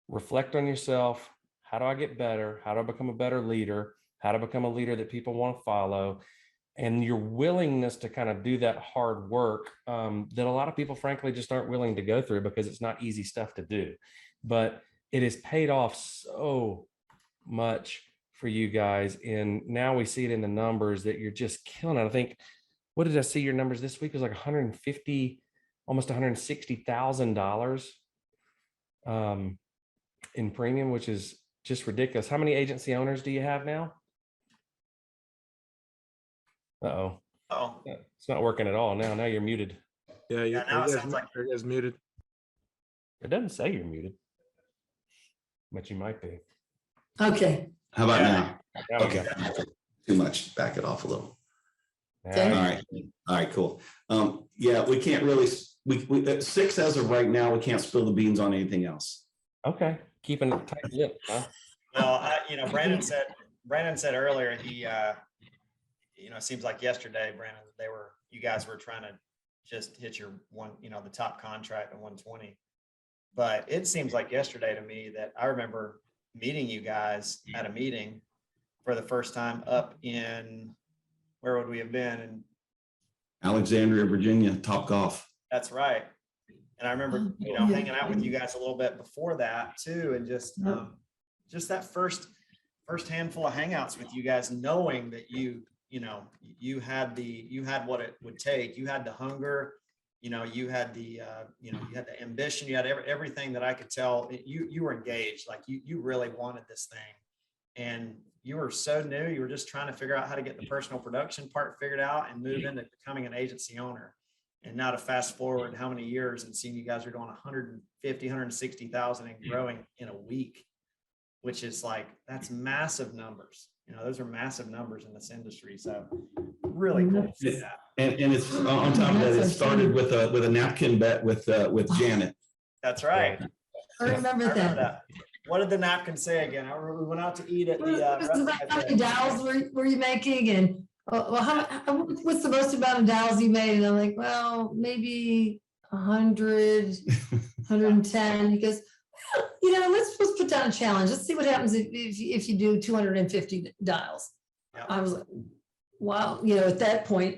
reflect on yourself. How do I get better? How do I become a better leader? How to become a leader that people want to follow? And your willingness to kind of do that hard work that a lot of people, frankly, just aren't willing to go through because it's not easy stuff to do. But it has paid off so much for you guys. And now we see it in the numbers that you're just killing it. I think, what did I see your numbers this week? It was like 150, almost $160,000 in premium, which is just ridiculous. How many agency owners do you have now? Uh-oh. Oh, Yeah, it's not working at all now. Now you're muted. Yeah, Yeah, now it sounds like- you guys muted. It doesn't say you're muted, but you might be. Okay. How about now? Now we Okay. go. Too much. Back it off a little. Okay. All right. All right, cool. Yeah, we can't really, we at 6 as of right now, we can't spill the beans on anything else. Okay. Keeping it tight lip, huh? Well, Brandon said earlier, he, it seems like yesterday, Brandon, you guys were trying to just hit your the top contract at 120. But it seems like yesterday to me that I remember meeting you guys at a meeting for the first time up in, where would we have been? And Alexandria, Virginia, Top Golf. that's right. And I remember, hanging out with you guys a little bit before that too. And just that first handful of hangouts with you guys, knowing that you had what it would take. You had the hunger, you had the ambition, you had everything that I could tell. You were engaged, like you really wanted this thing, and you were so new. You were just trying to figure out how to get the personal production part figured out and move into becoming an agency owner. And now to fast forward how many years and seeing you guys are doing 150, 160,000 and growing in a week, which is that's massive numbers. Those are massive numbers in this industry. So really cool to see that. And it's on top of that, it started with a napkin bet with Janet. That's right. I remember that. What did the napkin say again? We went out to eat at the How many dials were you making? And what's the most amount of dials you made? And I'm like, well, maybe 100, 110. He goes, let's put down a challenge. Let's see what happens if you do 250 dials. Yeah. I was like, wow, at that point,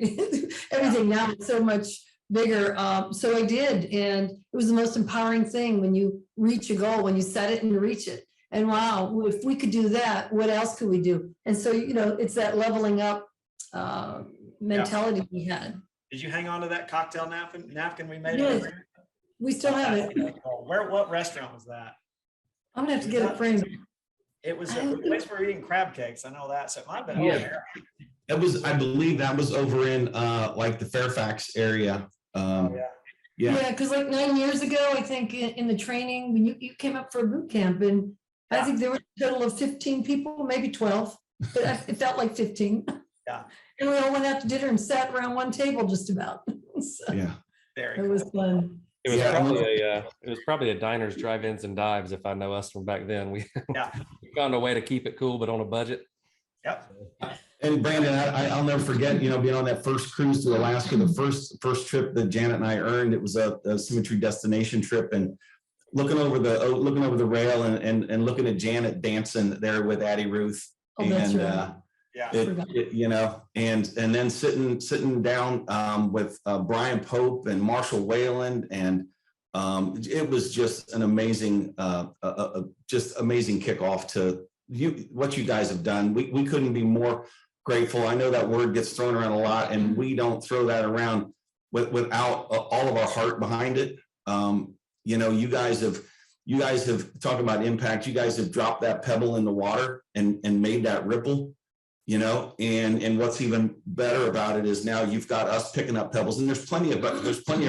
everything now is so much bigger. So I did. And it was the most empowering thing when you reach a goal, when you set it and reach it. And wow, if we could do that, what else could we do? And so, it's that leveling up mentality we had. Did you hang on to that cocktail napkin we made? Yes. We still have it. What restaurant was that? I'm gonna have to get it framed. It was a place where we're eating crab cakes. I know that. So it might have been Yeah. over there. I believe that was over in the Fairfax area. Yeah. Yeah, because 9 years ago, I think in the training, when you came up for a boot camp, and I think there were a total of 15 people, maybe 12, but it felt like 15. Yeah. And we all went out to dinner and sat around one table just about. So Yeah. Very it was fun. It was Yeah. probably a diners, drive-ins, and dives. If I know us from back then, we found a way to keep it cool, but on a budget. Yep. And Brandon, I'll never forget, being on that first cruise to Alaska, the first trip that Janet and I earned. It was a Symmetry destination trip, and looking over the rail and looking at Janet dancing there with Addie Ruth. Oh, that's And right. and then sitting down with Brian Pope and Marshall Wayland, and it was just an amazing kickoff to what you guys have done. We couldn't be more grateful. I know that word gets thrown around a lot, and we don't throw that around without all of our heart behind it. You guys have talked about impact. You guys have dropped that pebble in the water and made that ripple. And what's even better about it is now you've got us picking up pebbles, and there's plenty of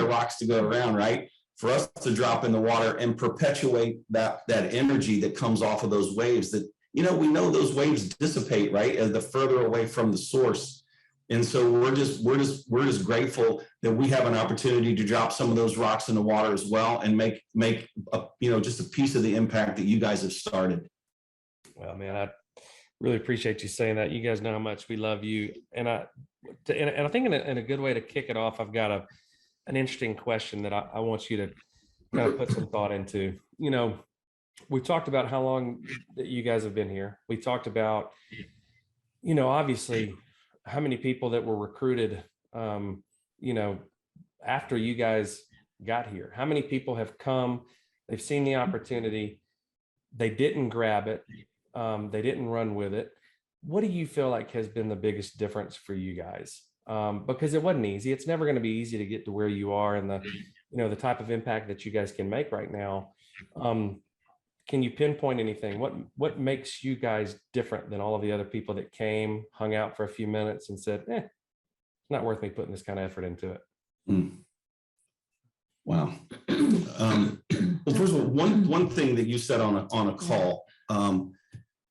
rocks to go around, right? for us to drop in the water and perpetuate that energy that comes off of those waves that, we know those waves dissipate, right? As the further away from the source. And so we're just grateful that we have an opportunity to drop some of those rocks in the water as well and make just a piece of the impact that you guys have started. Well, man, I really appreciate you saying that. You guys know how much we love you. And I think in a good way to kick it off, I've got an interesting question that I want you to kind of put some thought into. We talked about how long that you guys have been here. We talked about, obviously how many people that were recruited, after you guys got here. How many people have come, they've seen the opportunity, they didn't grab it, they didn't run with it. What do you feel like has been the biggest difference for you guys? Because it wasn't easy. It's never going to be easy to get to where you are and the type of impact that you guys can make right now. Can you pinpoint anything? What makes you guys different than all of the other people that came, hung out for a few minutes and said, it's not worth me putting this kind of effort into it? Wow. Well, first of all, one thing that you said on a call,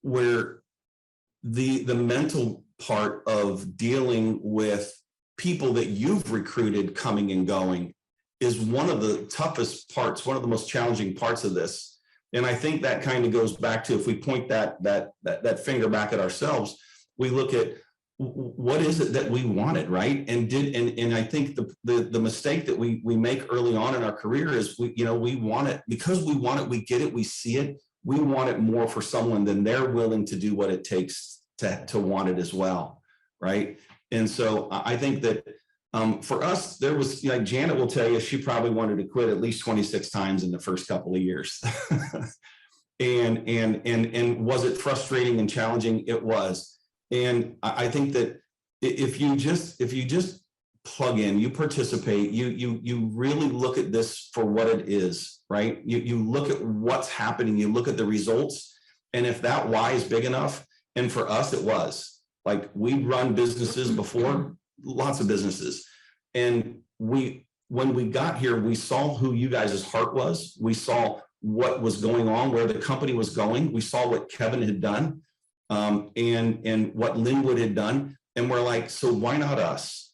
where the mental part of dealing with people that you've recruited coming and going is one of the toughest parts, one of the most challenging parts of this. And I think that kind of goes back to, if we point that finger back at ourselves, we look at what is it that we wanted, right? And I think the mistake that we make early on in our career is we want it because we want it, we get it, we see it. We want it more for someone than they're willing to do what it takes to want it as well, right? And so I think that for us, there was, Janet will tell you, she probably wanted to quit at least 26 times in the first couple of years. and was it frustrating and challenging? It was. And I think that if you just plug in, you participate, you really look at this for what it is, right? You look at what's happening, you look at the results, and if that why is big enough, and for us it was, like, we'd run businesses before, lots of businesses, and when we got here, we saw who you guys' heart was, we saw what was going on, where the company was going, we saw what Kevin had done, and what Linwood had done, and we're like, so why not us?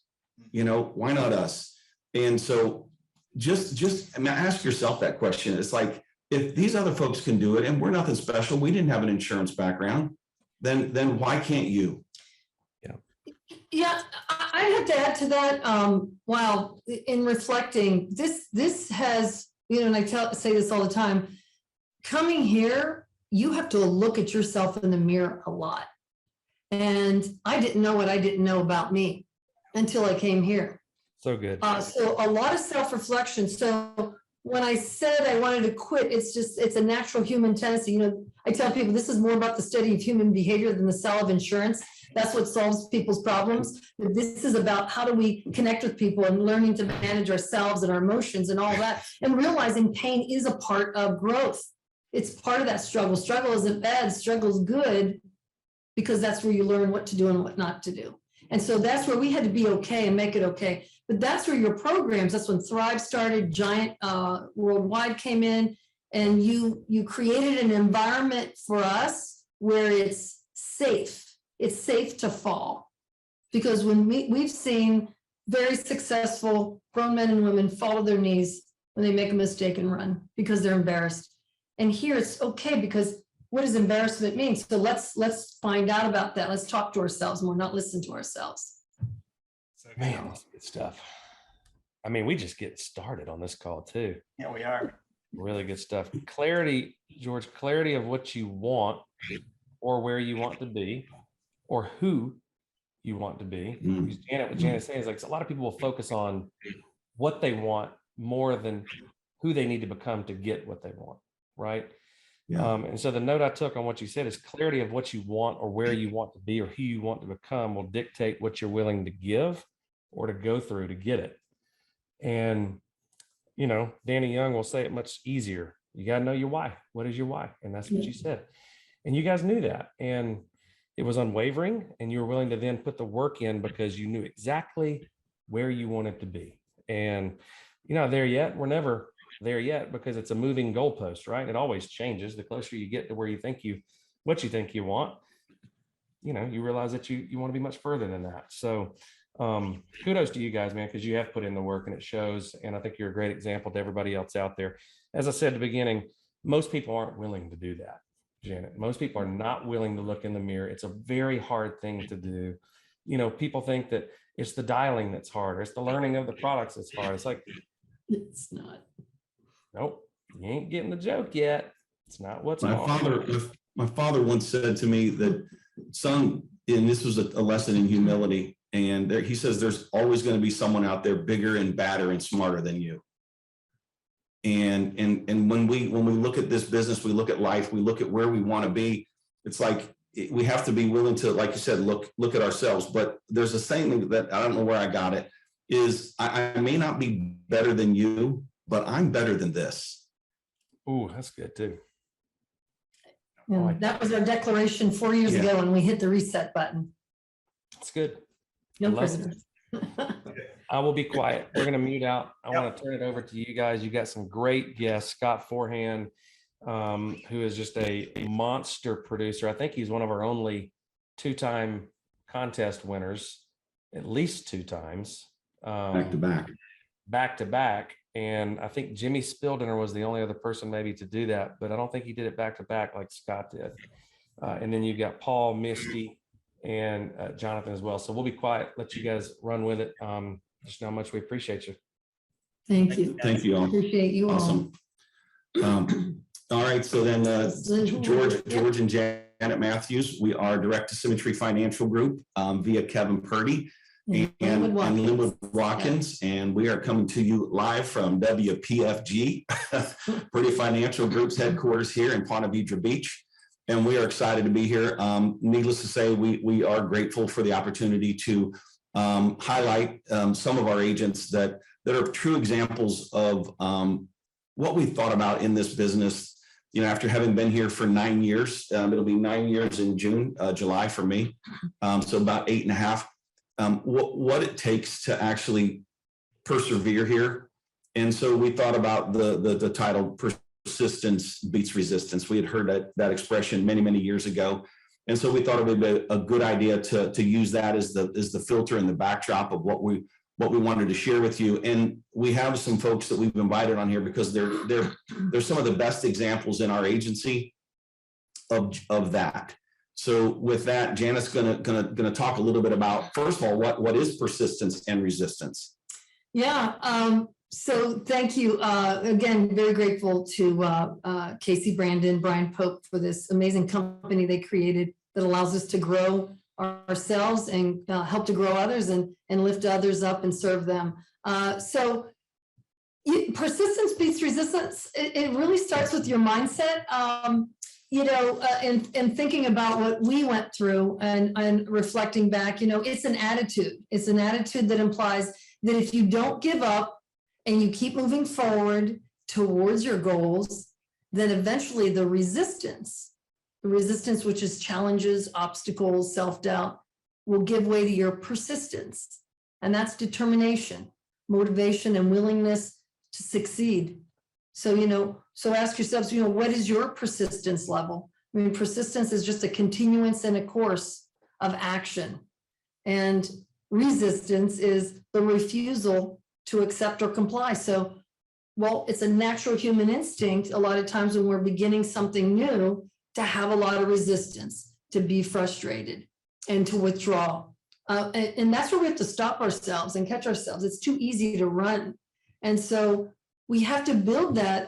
Why not us? And so just ask yourself that question. It's like, if these other folks can do it and we're nothing special, we didn't have an insurance background, then why can't you? Yeah, I'd have to add to that. While in reflecting, this has, and I say this all the time, coming here, you have to look at yourself in the mirror a lot. And I didn't know what I didn't know about me until I came here. So good. So a lot of self-reflection. So when I said I wanted to quit, it's a natural human tendency. I tell people this is more about the study of human behavior than the sale of insurance. That's what solves people's problems. This is about how do we connect with people and learning to manage ourselves and our emotions and all that, and realizing pain is a part of growth. It's part of that struggle. Struggle isn't bad, struggle is good, because that's where you learn what to do and what not to do. And so that's where we had to be okay and make it okay. But that's where your programs, that's when Thrive started, Giant Worldwide came in, and you created an environment for us where it's safe. It's safe to fall. Because when we've seen very successful grown men and women fall to their knees when they make a mistake and run because they're embarrassed. And here it's okay, because what does embarrassment mean? So let's find out about that. Let's talk to ourselves more, not listen to ourselves. Man, that's good stuff. I mean, we just get started on this call too. Yeah, we are. Really good stuff. Clarity, George, clarity of what you want or where you want to be or who you want to be. What Janet saying is, like, a lot of people will focus on what they want more than who they need to become to get what they want, right? Yeah. And so the note I took on what you said is clarity of what you want or where you want to be or who you want to become will dictate what you're willing to give or to go through to get it. And, Danny Young will say it much easier. You got to know your why. What is your why? And that's what you said. And you guys knew that. And it was unwavering, and you were willing to then put the work in because you knew exactly where you wanted to be. And you're not there yet. We're never there yet because it's a moving goalpost, right? It always changes. The closer you get to where you think what you think you want, you realize that you want to be much further than that. So kudos to you guys, man, because you have put in the work and it shows. And I think you're a great example to everybody else out there. As I said at the beginning, most people aren't willing to do that, Janet. Most people are not willing to look in the mirror. It's a very hard thing to do. People think that it's the dialing that's hard, or it's the learning of the products that's hard. It's like, It's not. nope, you ain't getting the joke yet. It's not what's My hard. my father once said to me that, son, and this was a lesson in humility. And he says, there's always going to be someone out there bigger and badder and smarter than you. And when we look at this business, we look at life, we look at where we want to be. It's like, we have to be willing to, like you said, look at ourselves. But there's a saying that I don't know where I got it, is I may not be better than you, but I'm better than this. Ooh, that's good too. And that was our declaration 4 years ago when we hit the reset button. That's good. No I love prisoners. I will be quiet. We're going to mute out. I want to turn it over to you guys. You got some great guests. Scott Forehand, who is just a monster producer. I think he's one of our only 2-time contest winners, at least 2 times. Back to back. And I think Jimmy Spildiner was the only other person maybe to do that, but I don't think he did it back to back like Scott did. And then you've got Paul, Misty, and Jonathan as well. So we'll be quiet, let you guys run with it. Just know how much we appreciate you. Thank you. Thank you all. Appreciate you all. Awesome. All right, so then George and Janet Mathews, we are direct to Symmetry Financial Group via Kevin Purdy and Linwood Watkins, and we are coming to you live from WPFG, Purdy Financial Group's headquarters here in Ponte Vedra Beach. And we are excited to be here. Needless to say, we are grateful for the opportunity to highlight some of our agents that are true examples of what we thought about in this business. After having been here for 9 years, it'll be 9 years in July for me. So about 8.5. What it takes to actually persevere here. And so we thought about the title, Persistence Beats Resistance. We had heard that expression many, many years ago. And so we thought it would be a good idea to use that as the filter and the backdrop of what we wanted to share with you. And we have some folks that we've invited on here because they're some of the best examples in our agency of that. So with that, Janet's gonna talk a little bit about, first of all, what is persistence and resistance? Yeah. So thank you. Again, very grateful to Casey Brandon, Brian Pope for this amazing company they created that allows us to grow ourselves and help to grow others and lift others up and serve them. So persistence beats resistance. It really starts with your mindset. And thinking about what we went through and reflecting back, it's an attitude. It's an attitude that implies that if you don't give up and you keep moving forward towards your goals, then eventually the resistance, which is challenges, obstacles, self-doubt, will give way to your persistence. And that's determination, motivation, and willingness to succeed. So, so ask yourselves, what is your persistence level? I mean, persistence is just a continuance and a course of action. And resistance is the refusal to accept or comply. So, well, it's a natural human instinct a lot of times when we're beginning something new to have a lot of resistance, to be frustrated and to withdraw. And that's where we have to stop ourselves and catch ourselves. It's too easy to run. And so we have to build that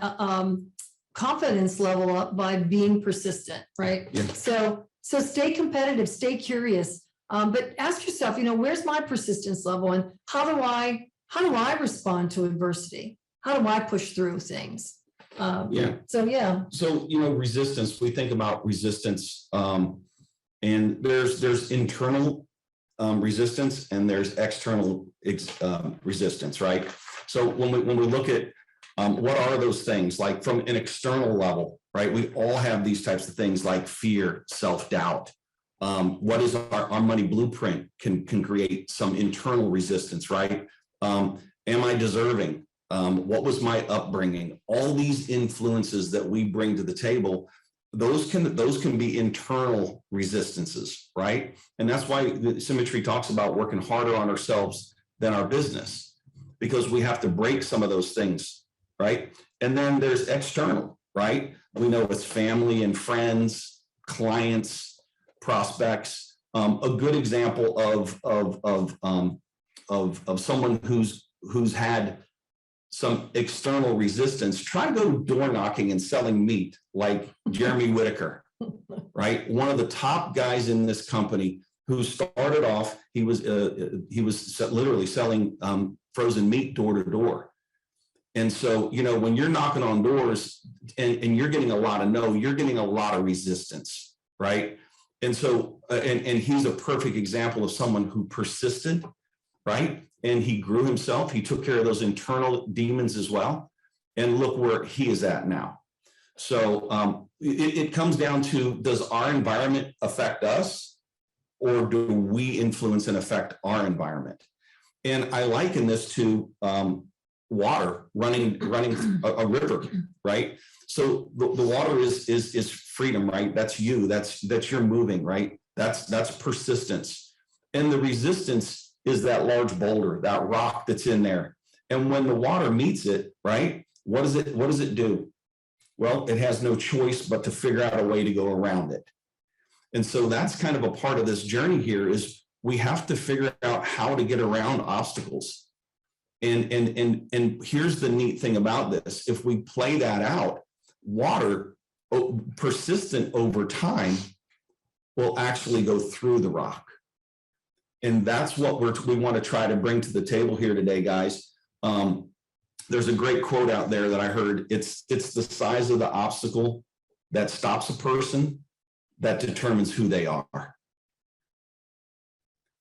confidence level up by being persistent, right? Yeah. So stay competitive, stay curious, but ask yourself, where's my persistence level and how do I respond to adversity? How do I push through things? So resistance, we think about resistance, and there's internal resistance and there's external resistance, right? So when we look at what are those things, like from an external level, right? We all have these types of things like fear, self-doubt. What is our money blueprint can create some internal resistance, right? Am I deserving? What was my upbringing? All these influences that we bring to the table, those can be internal resistances, right? And that's why the Symmetry talks about working harder on ourselves than our business, because we have to break some of those things, right? And then there's external, right? We know it's family and friends, clients, prospects. A good example of someone who's had some external resistance. Try to go door knocking and selling meat like Jeremy Whitaker, right? One of the top guys in this company who started off, he was literally selling frozen meat door to door. And so, you know, when you're knocking on doors and you're getting a lot of no, you're getting a lot of resistance, right? And so, and he's a perfect example of someone who persisted, right? And he grew himself. He took care of those internal demons as well. And look where he is at now. So it comes down to, does our environment affect us, or do we influence and affect our environment? And I liken this to water running a river, right? So the water is freedom, right? That's you. That's you're moving, right? That's persistence. And the resistance is that large boulder, that rock that's in there. And when the water meets it, right? What does it do? Well, it has no choice but to figure out a way to go around it. And so that's kind of a part of this journey here, is we have to figure out how to get around obstacles. And here's the neat thing about this. If we play that out, water, persistent over time, will actually go through the rock. And that's what we want to try to bring to the table here today, guys. There's a great quote out there that I heard. It's the size of the obstacle that stops a person that determines who they are.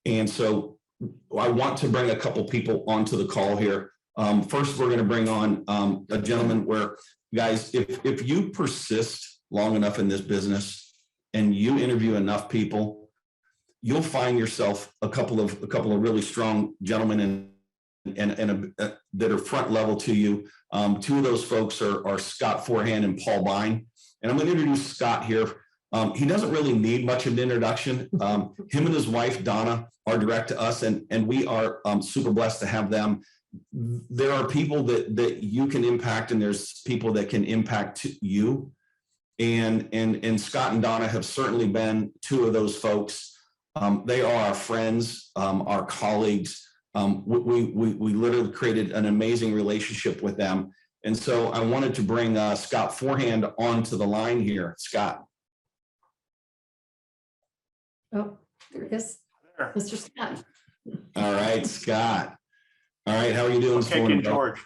And so I want to bring a couple people onto the call here. First, we're going to bring on a gentleman where, guys, if you persist long enough in this business and you interview enough people, you'll find yourself a couple of really strong gentlemen that are front level to you. Two of those folks are Scott Forehand and Paul Bine. And I'm going to introduce Scott here. He doesn't really need much of an introduction. Him and his wife, Donna, are direct to us, and we are super blessed to have them. There are people that you can impact, and there's people that can impact you. And Scott and Donna have certainly been two of those folks. They are our friends, our colleagues. We literally created an amazing relationship with them. And so I wanted to bring Scott Forehand onto the line here. Scott. Oh, there it is. Mr. Scott. All right, Scott. All right, how are you doing this morning, bro? George.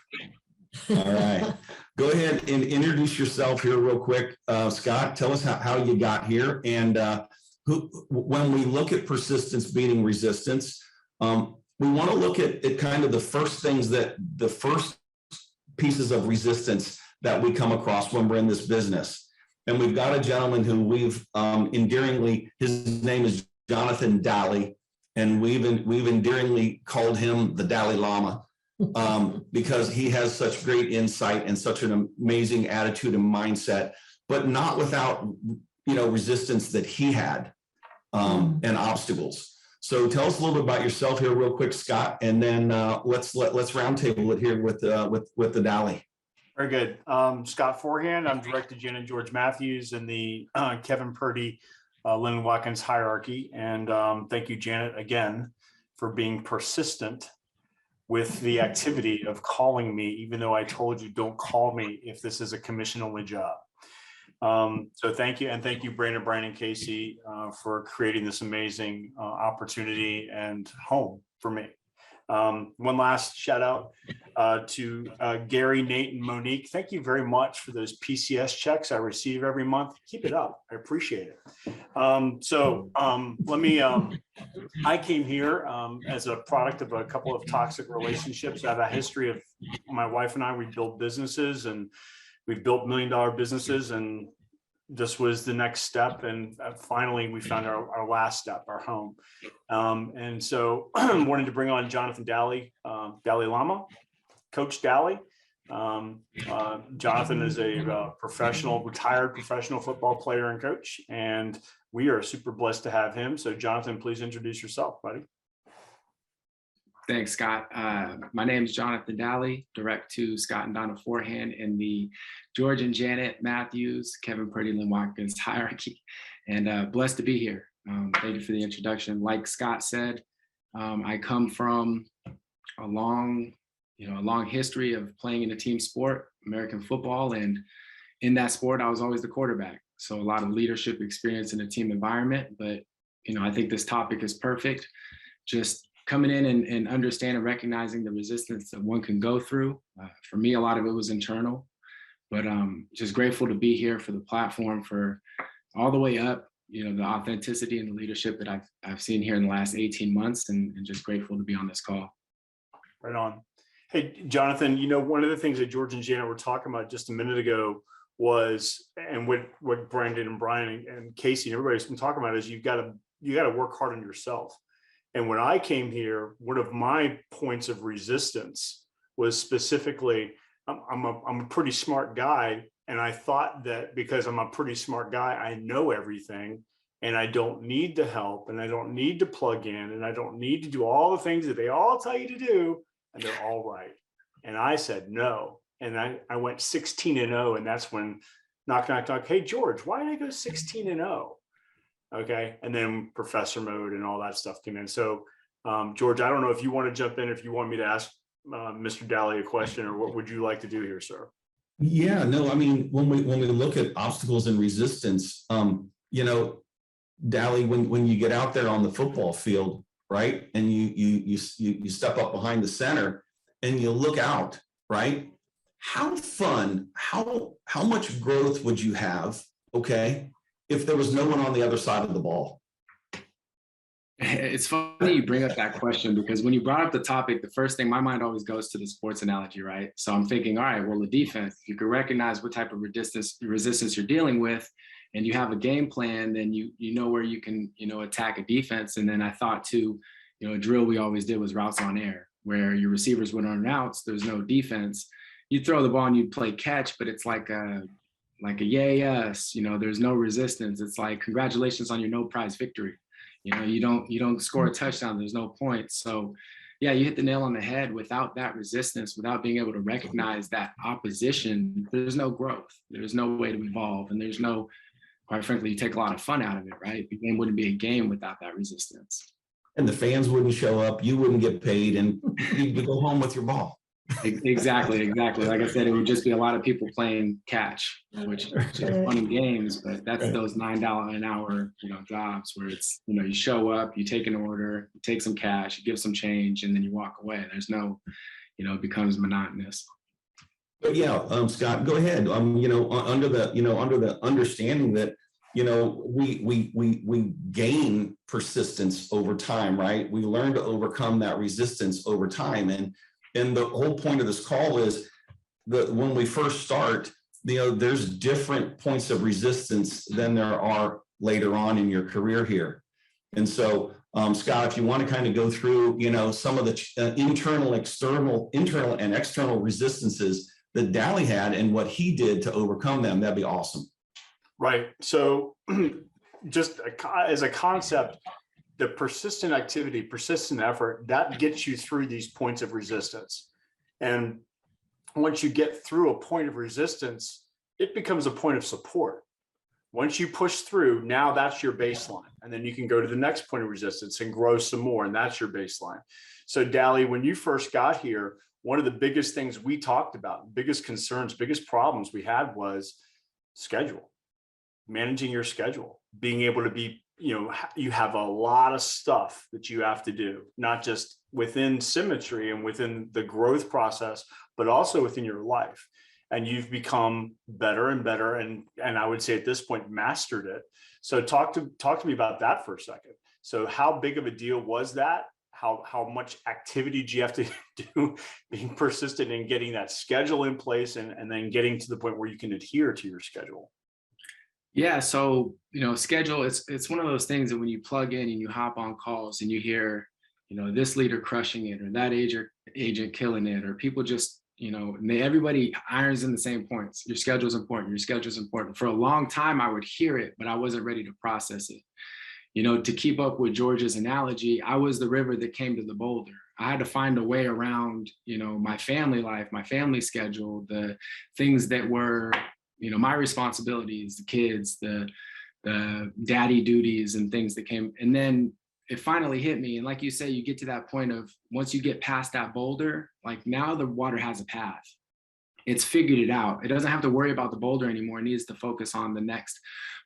All right. Go ahead and introduce yourself here real quick. Scott, tell us how you got here. And when we look at persistence beating resistance, we want to look at kind of the first pieces of resistance that we come across when we're in this business. And we've got a gentleman who we've endearingly, his name is Jonathan Daly, and we've endearingly called him the Dalai Lama because he has such great insight and such an amazing attitude and mindset, but not without, resistance that he had and obstacles. So tell us a little bit about yourself here real quick, Scott, and then let's roundtable it here with the Daly. Very good. Scott Forehand. I'm director Jen and George Mathews in the Kevin Purdy, Lynn Watkins hierarchy. And thank you, Janet, again, for being persistent with the activity of calling me, even though I told you don't call me if this is a commission-only job. So thank you. And thank you, Brandon, Brian, and Casey, for creating this amazing opportunity and home for me. One last shout out to Gary, Nate, and Monique. Thank you very much for those PCS checks I receive every month. Keep it up. I appreciate it. I came here as a product of a couple of toxic relationships. I have a history of my wife and I, we built businesses, and we've built $1 million businesses, and this was the next step. And finally, we found our last step, our home. And so I wanted to bring on Jonathan Daly, Dalai Lama, Coach Daly. Jonathan is a retired professional football player and coach, and we are super blessed to have him. So Jonathan, please introduce yourself, buddy. Thanks, Scott. My name is Jonathan Daly, direct to Scott and Donna Forehand in the George and Janet Mathews, Kevin Purdy, Lynn Watkins hierarchy, and blessed to be here. Thank you for the introduction. Like Scott said, I come from a long history of playing in a team sport, American football, and in that sport, I was always the quarterback. So a lot of leadership experience in a team environment, but I think this topic is perfect. Just coming in and understanding, recognizing the resistance that one can go through. For me, a lot of it was internal, but just grateful to be here for the platform, for all the way up, the authenticity and the leadership that I've seen here in the last 18 months, and just grateful to be on this call. Right on. Hey, Jonathan, one of the things that George and Janet were talking about just a minute ago was, and what Brandon and Brian and Casey and everybody's been talking about, is you got to work hard on yourself. And when I came here, one of my points of resistance was specifically, I'm a pretty smart guy. And I thought that because I'm a pretty smart guy, I know everything and I don't need the help and I don't need to plug in and I don't need to do all the things that they all tell you to do. And they're all right. And I said, no. And I went 16-0. And that's when knock, knock, knock. Hey, George, why did I go 16-0? Okay. And then professor mode and all that stuff came in. So George, I don't know if you want to jump in, if you want me to ask Mr. Daly a question, or what would you like to do here, sir? Yeah, no, I mean, when we look at obstacles and resistance, Daly, when you get out there on the football field, right, and you step up behind the center and you look out, right, how much growth would you have, okay, if there was no one on the other side of the ball? It's funny you bring up that question, because when you brought up the topic, the first thing my mind always goes to the sports analogy, right? So I'm thinking, all right, well, the defense, if you can recognize what type of resistance you're dealing with, and you have a game plan, then you know where you can, attack a defense. And then I thought too, a drill we always did was routes on air, where your receivers would run routes, there's no defense. You throw the ball and you play catch, but it's like a yay, yes, there's no resistance. It's like, congratulations on your no prize victory. You don't score a touchdown, there's no points. So yeah, you hit the nail on the head. Without that resistance, without being able to recognize that opposition, there's no growth. There's no way to evolve. And there's no, quite frankly, you take a lot of fun out of it, right? The game wouldn't be a game without that resistance. And the fans wouldn't show up, you wouldn't get paid, and you'd go home with your ball. Exactly. Like I said, it would just be a lot of people playing catch, which are fun in games, but that's those $9 an hour, jobs where it's, you show up, you take an order, you take some cash, you give some change, and then you walk away. There's no, it becomes monotonous. But yeah, Scott, go ahead. Under the understanding that, we gain persistence over time, right? We learn to overcome that resistance over time. And the whole point of this call is that when we first start, there's different points of resistance than there are later on in your career here. And so, Scott, if you want to kind of go through, some of the internal and external resistances that Daly had and what he did to overcome them, that'd be awesome. Right. So just as a concept, the persistent activity, persistent effort, that gets you through these points of resistance. And once you get through a point of resistance, it becomes a point of support. Once you push through, now that's your baseline. And then you can go to the next point of resistance and grow some more. And that's your baseline. So Daly, when you first got here, one of the biggest things we talked about, biggest concerns, biggest problems we had was schedule, managing your schedule, being able to be, you have a lot of stuff that you have to do, not just within Symmetry and within the growth process, but also within your life. And you've become better and better. And I would say at this point, mastered it. So talk to me about that for a second. So how big of a deal was that? How much activity do you have to do being persistent in getting that schedule in place and then getting to the point where you can adhere to your schedule? Yeah, so schedule, it's one of those things that when you plug in and you hop on calls and you hear, this leader crushing it, or that agent killing it, or people just everybody irons in the same points. Your schedule is important. Your schedule is important. For a long time, I would hear it, but I wasn't ready to process it. To keep up with George's analogy, I was the river that came to the boulder. I had to find a way around, my family life, my family schedule, the things that were, my responsibilities, the kids, the daddy duties and things that came. And then it finally hit me. And like you say, you get to that point of once you get past that boulder, like now the water has a path. It's figured it out. It doesn't have to worry about the boulder anymore. It needs to focus on the next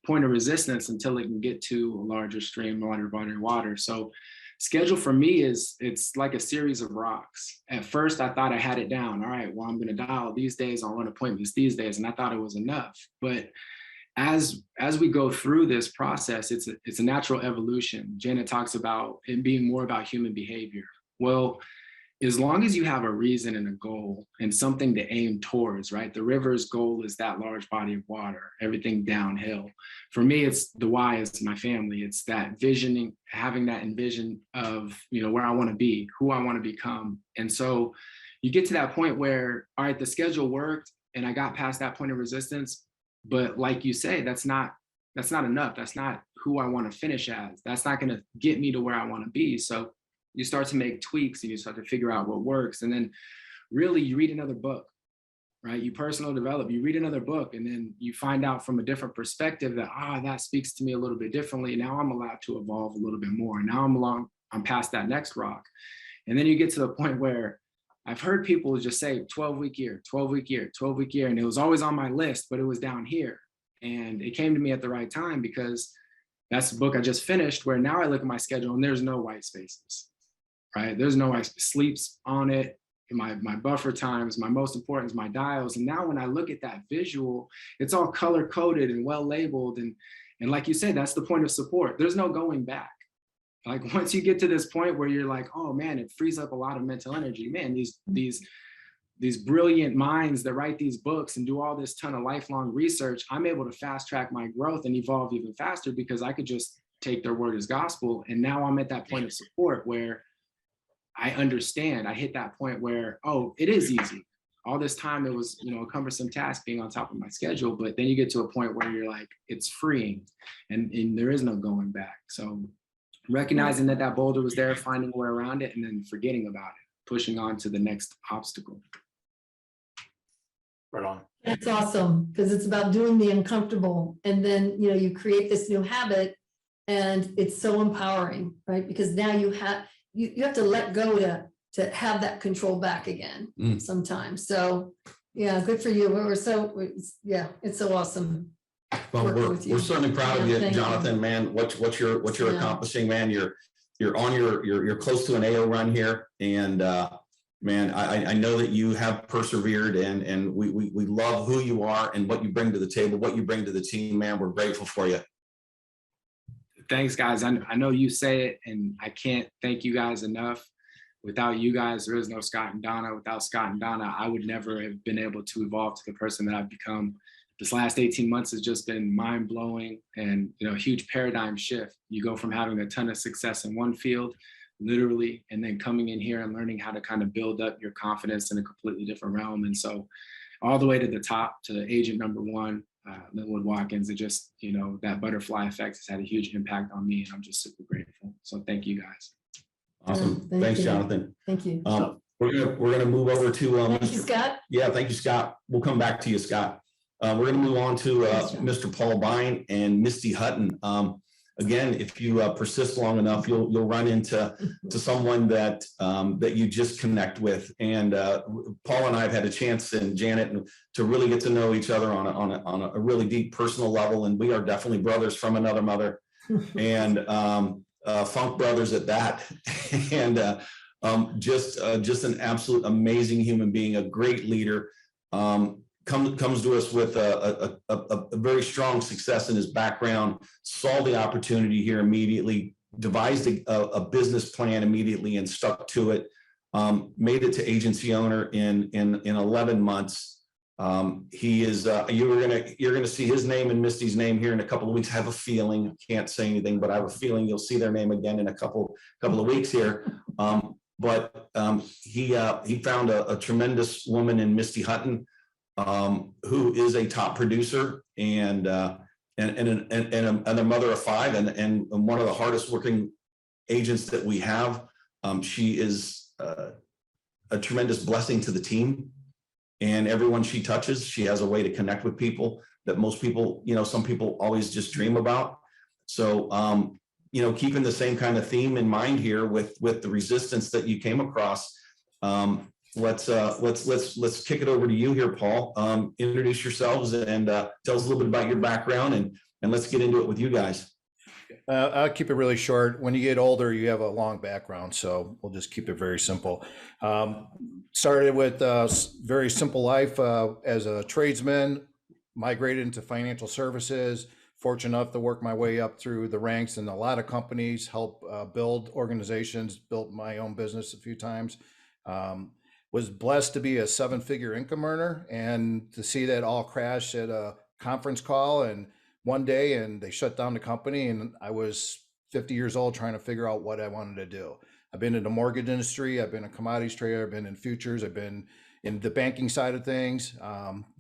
point of resistance until it can get to a larger stream, larger body of water. So schedule for me it's like a series of rocks. At first, I thought I had it down. All right, well, I'm going to dial these days. I'll run appointments these days. And I thought it was enough. But as we go through this process, it's a natural evolution. Janet talks about it being more about human behavior. Well, as long as you have a reason and a goal and something to aim towards, right? The river's goal is that large body of water, everything downhill. For me, it's the why is my family. It's that visioning, having that envision of, where I want to be, who I want to become. And so you get to that point where, all right, the schedule worked and I got past that point of resistance. But like you say, that's not enough. That's not who I want to finish as. That's not going to get me to where I want to be. So you start to make tweaks and you start to figure out what works. And then really you read another book, right? You personal develop, you read another book, and then you find out from a different perspective that, that speaks to me a little bit differently. Now I'm allowed to evolve a little bit more. Now I'm past that next rock. And then you get to the point where I've heard people just say 12-week year, 12-week year, 12-week year. And it was always on my list, but it was down here. And it came to me at the right time because that's the book I just finished, where now I look at my schedule and there's no white spaces. Right? There's no sleeps on it. My buffer times, my most important is my dials. And now when I look at that visual, it's all color coded and well labeled. And like you said, that's the point of support. There's no going back. Like once you get to this point where you're like, oh man, it frees up a lot of mental energy. Man, these brilliant minds that write these books and do all this ton of lifelong research, I'm able to fast track my growth and evolve even faster because I could just take their word as gospel. And now I'm at that point of support where I understand. I hit that point where, it is easy. All this time it was, a cumbersome task being on top of my schedule, but then you get to a point where you're like, it's freeing and there is no going back. So recognizing that boulder was there, finding a way around it, and then forgetting about it, pushing on to the next obstacle. Right on. That's awesome, because it's about doing the uncomfortable. And then, you create this new habit and it's so empowering, right? Because now you have to let go to have that control back again sometimes. So yeah, good for you. It's so awesome. Well, we're certainly proud of you, Thank Jonathan, you. man, what you're accomplishing, man. You're close to an AO run here. And man, I know that you have persevered and we love who you are and what you bring to the table, what you bring to the team, man. We're grateful for you. Thanks, guys. I know you say it, and I can't thank you guys enough. Without you guys, there is no Scott and Donna. Without Scott and Donna, I would never have been able to evolve to the person that I've become. This last 18 months has just been mind-blowing and a huge paradigm shift. You go from having a ton of success in one field, literally, and then coming in here and learning how to kind of build up your confidence in a completely different realm. And so all the way to the top, to agent number one, Linwood Watkins, it just, that butterfly effect has had a huge impact on me, and I'm just super grateful. So thank you guys. Awesome. Thank Thanks, you. Jonathan. Thank you. We're gonna move over to Thank you, Scott. yeah, thank you, Scott. We'll come back to you, Scott. We're gonna move on to Thanks, John. Mr. Paul Bine and Misty Hutton. Again, if you persist long enough, you'll run into someone that you just connect with. And Paul and I have had a chance, and Janet, to really get to know each other on a really deep personal level. And we are definitely brothers from another mother, and funk brothers at that. And just an absolute amazing human being, a great leader. Comes to us with a very strong success in his background, saw the opportunity here immediately, devised a business plan immediately and stuck to it, made it to agency owner in 11 months. He is, you're gonna see his name and Misty's name here in a couple of weeks. I have a feeling, can't say anything, but I have a feeling you'll see their name again in a couple of weeks here. but he found a tremendous woman in Misty Hutton, who is a top producer and a mother of five and one of the hardest working agents that we have. She is a tremendous blessing to the team, and everyone she touches, she has a way to connect with people that most people, some people always just dream about. So, keeping the same kind of theme in mind here with the resistance that you came across, let's kick it over to you here, Paul. Introduce yourselves and tell us a little bit about your background, and let's get into it with you guys. I'll keep it really short. When you get older, you have a long background, so we'll just keep it very simple. Started with a very simple life as a tradesman, migrated into financial services, fortunate enough to work my way up through the ranks in a lot of companies, help build organizations, built my own business a few times. Was blessed to be a 7-figure income earner and to see that all crash at a conference call and one day, and they shut down the company, and I was 50 years old trying to figure out what I wanted to do. I've been in the mortgage industry, I've been a commodities trader, I've been in futures, I've been in the banking side of things,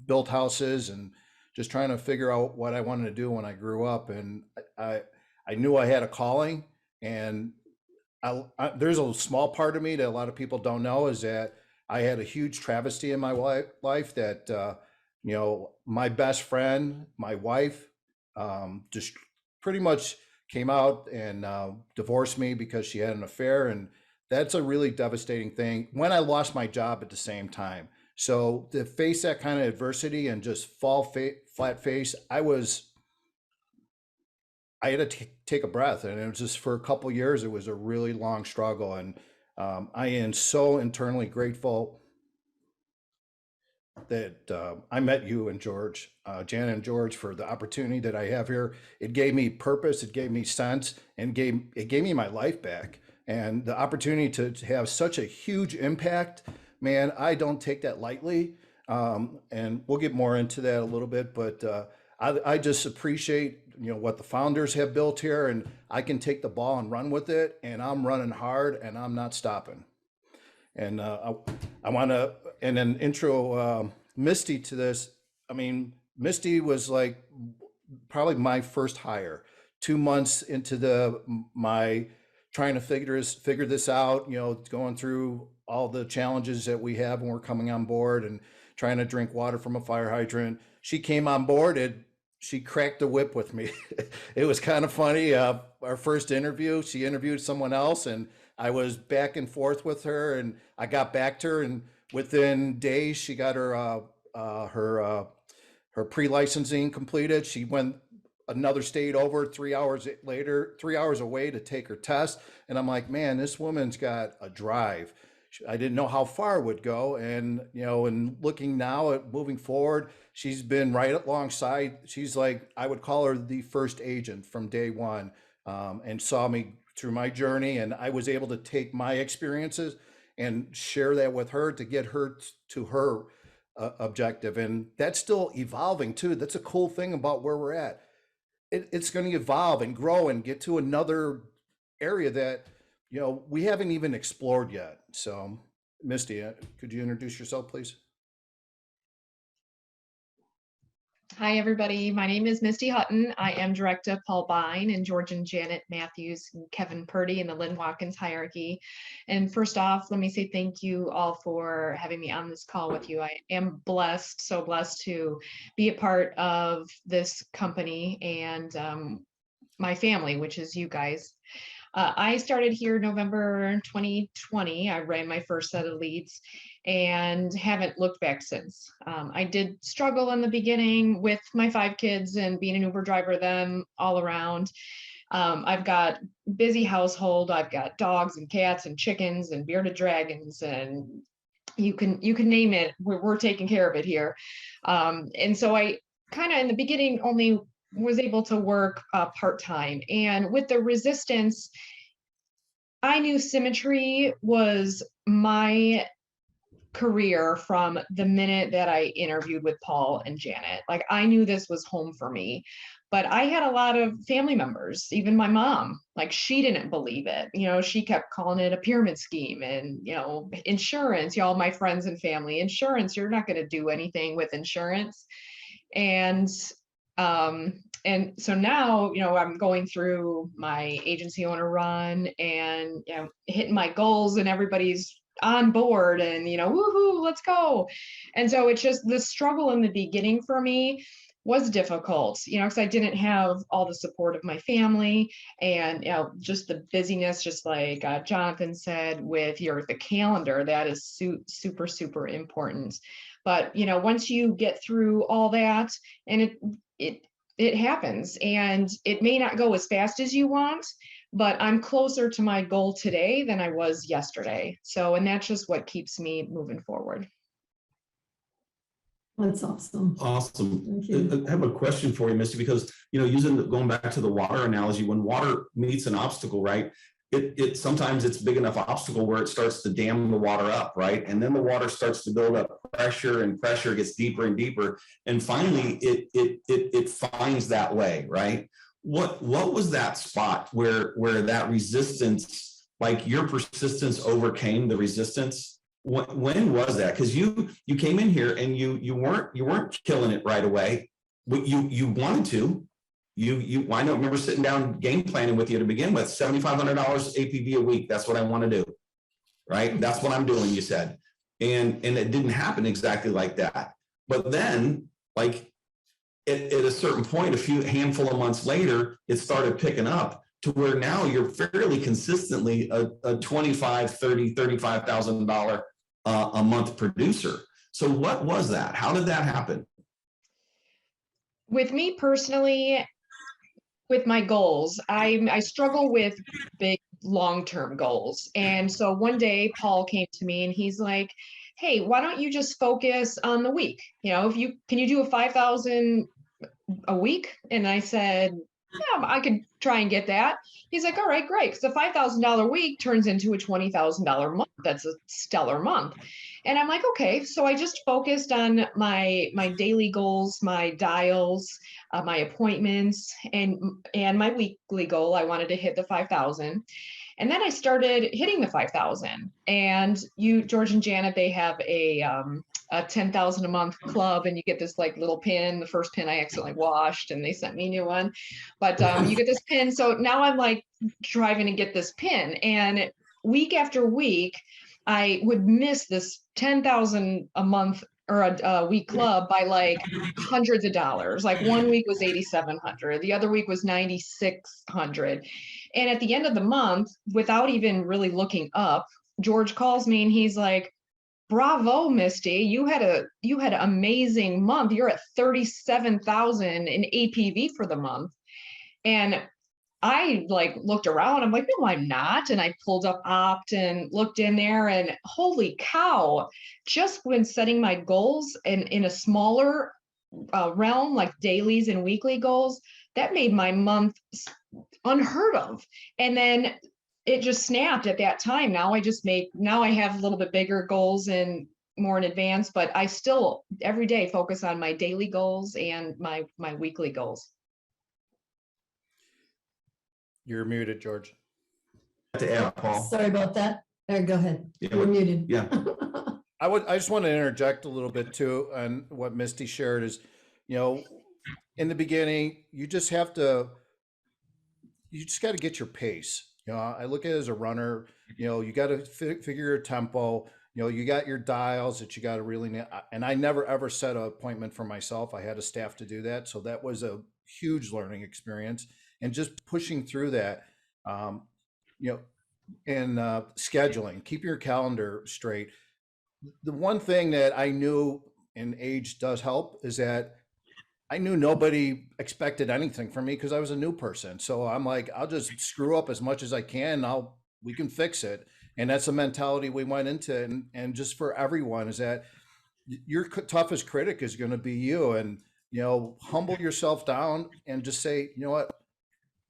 built houses, and just trying to figure out what I wanted to do when I grew up. And I knew I had a calling, and there's a small part of me that a lot of people don't know is that I had a huge travesty in my life that, my best friend, my wife, just pretty much came out and divorced me because she had an affair. And that's a really devastating thing when I lost my job at the same time. So to face that kind of adversity and just fall flat face, I had to take a breath. And it was just for a couple of years, it was a really long struggle. And I am so internally grateful that I met you and George, Janet and George, for the opportunity that I have here. It gave me purpose, it gave me sense, and it gave me my life back. And the opportunity to have such a huge impact, man, I don't take that lightly. And we'll get more into that a little bit, but I just appreciate, what the founders have built here, and I can take the ball and run with it, and I'm running hard and I'm not stopping. And I want to, and then intro Misty to this. I mean, Misty was like probably my first hire. 2 months into my trying to figure this out, going through all the challenges that we have when we're coming on board and trying to drink water from a fire hydrant. She came on board and she cracked the whip with me. It was kind of funny. Our first interview, she interviewed someone else, and I was back and forth with her, and I got back to her, and within days she got her pre-licensing completed. She went another state over 3 hours later, 3 hours away to take her test. And I'm like, man, this woman's got a drive. I didn't know how far it would go. And, and looking now at moving forward, she's been right alongside. She's like, I would call her the first agent from day one, and saw me through my journey. And I was able to take my experiences and share that with her to get her to her objective. And that's still evolving too. That's a cool thing about where we're at. It's going to evolve and grow and get to another area that, we haven't even explored yet. So Misty, could you introduce yourself, please? Hi, everybody. My name is Misty Hutton. I am Director Paul Bine and George and Janet Mathews and Kevin Purdy in the Lynn Watkins hierarchy. And first off, let me say thank you all for having me on this call with you. I am blessed, so blessed to be a part of this company and my family, which is you guys. I started here November 2020. I ran my first set of leads and haven't looked back since. I did struggle in the beginning with my 5 kids and being an Uber driver, them all around. I've got busy household. I've got dogs and cats and chickens and bearded dragons, and you can name it. We're taking care of it here. And so I kind of in the beginning only was able to work part-time. And with the resistance, I knew Symmetry was my career from the minute that I interviewed with Paul and Janet. Like I knew this was home for me, but I had a lot of family members, even my mom, like she didn't believe it. You know, she kept calling it a pyramid scheme and, you know, insurance, you know, all my friends and family, insurance, you're not going to do anything with insurance. And so now, you know, I'm going through my agency owner run and, you know, hitting my goals and everybody's on board and, you know, woohoo, let's go. And so it's just the struggle in the beginning for me was difficult, you know, because I didn't have all the support of my family and, you know, just the busyness, just like Jonathan said, with the calendar, that is super, super important. But, you know, once you get through all that and it happens and it may not go as fast as you want, but I'm closer to my goal today than I was yesterday. So, and that's just what keeps me moving forward. That's awesome. Awesome. Thank you. I have a question for you, Misty, because, you know, going back to the water analogy, when water meets an obstacle, right? It sometimes it's big enough obstacle where it starts to dam the water up, right? And then the water starts to build up pressure and pressure gets deeper and deeper. And finally it finds that way, right? What was that spot where that resistance, like your persistence overcame the resistance? When was that? Because you came in here and you weren't killing it right away. You wanted to. I don't remember sitting down game planning with you to begin with. $7,500 APV a week. That's what I want to do. Right? That's what I'm doing, you said. And it didn't happen exactly like that. But then, like at a certain point, handful of months later, it started picking up to where now you're fairly consistently a $25,000, $30,000, $35,000 a month producer. So what was that? How did that happen? With me personally, with my goals, I struggle with big long-term goals. And so one day Paul came to me and he's like, hey, why don't you just focus on the week? You know, can you do a 5,000 a week? And I said, yeah, I could try and get that. He's like, all right, great. Because a $5,000 week turns into a $20,000 month. That's a stellar month. And I'm like, okay. So I just focused on my daily goals, my dials, my appointments, and my weekly goal. I wanted to hit the 5,000. And then I started hitting the 5,000. And George and Janet, they have a 10,000 a month club, and you get this like little pin. The first pin I accidentally washed, and they sent me a new one. But you get this pin. So now I'm like driving to get this pin, and week after week, I would miss this 10,000 a month or a week club by like hundreds of dollars. Like one week was 8,700, the other week was 9,600. And at the end of the month, without even really looking up, George calls me and he's like, bravo, Misty, you had an amazing month. You're at 37,000 in APV for the month. And I like looked around, I'm like, no, I'm not. And I pulled up Opt and looked in there, and holy cow, just when setting my goals and in a smaller realm, like dailies and weekly goals, that made my month unheard of. And then it just snapped at that time. Now I have a little bit bigger goals and more in advance, but I still every day focus on my daily goals and my weekly goals. You're muted, George. To add, Paul. Sorry about that. Go ahead. Yeah, You're muted. Yeah. I just want to interject a little bit too on what Misty shared is, you know, in the beginning, you just got to get your pace. You know, I look at it as a runner, you know, you got to figure your tempo, you know, you got your dials that you got to really, and I never ever set an appointment for myself. I had a staff to do that. So that was a huge learning experience, and just pushing through that, you know, and scheduling, keep your calendar straight. The one thing that I knew, and age does help, is that I knew nobody expected anything from me because I was a new person. So I'm like, I'll just screw up as much as I can. We can fix it. And that's the mentality we went into. And just for everyone is that your toughest critic is going to be you. And, you know, humble yourself down and just say, you know what,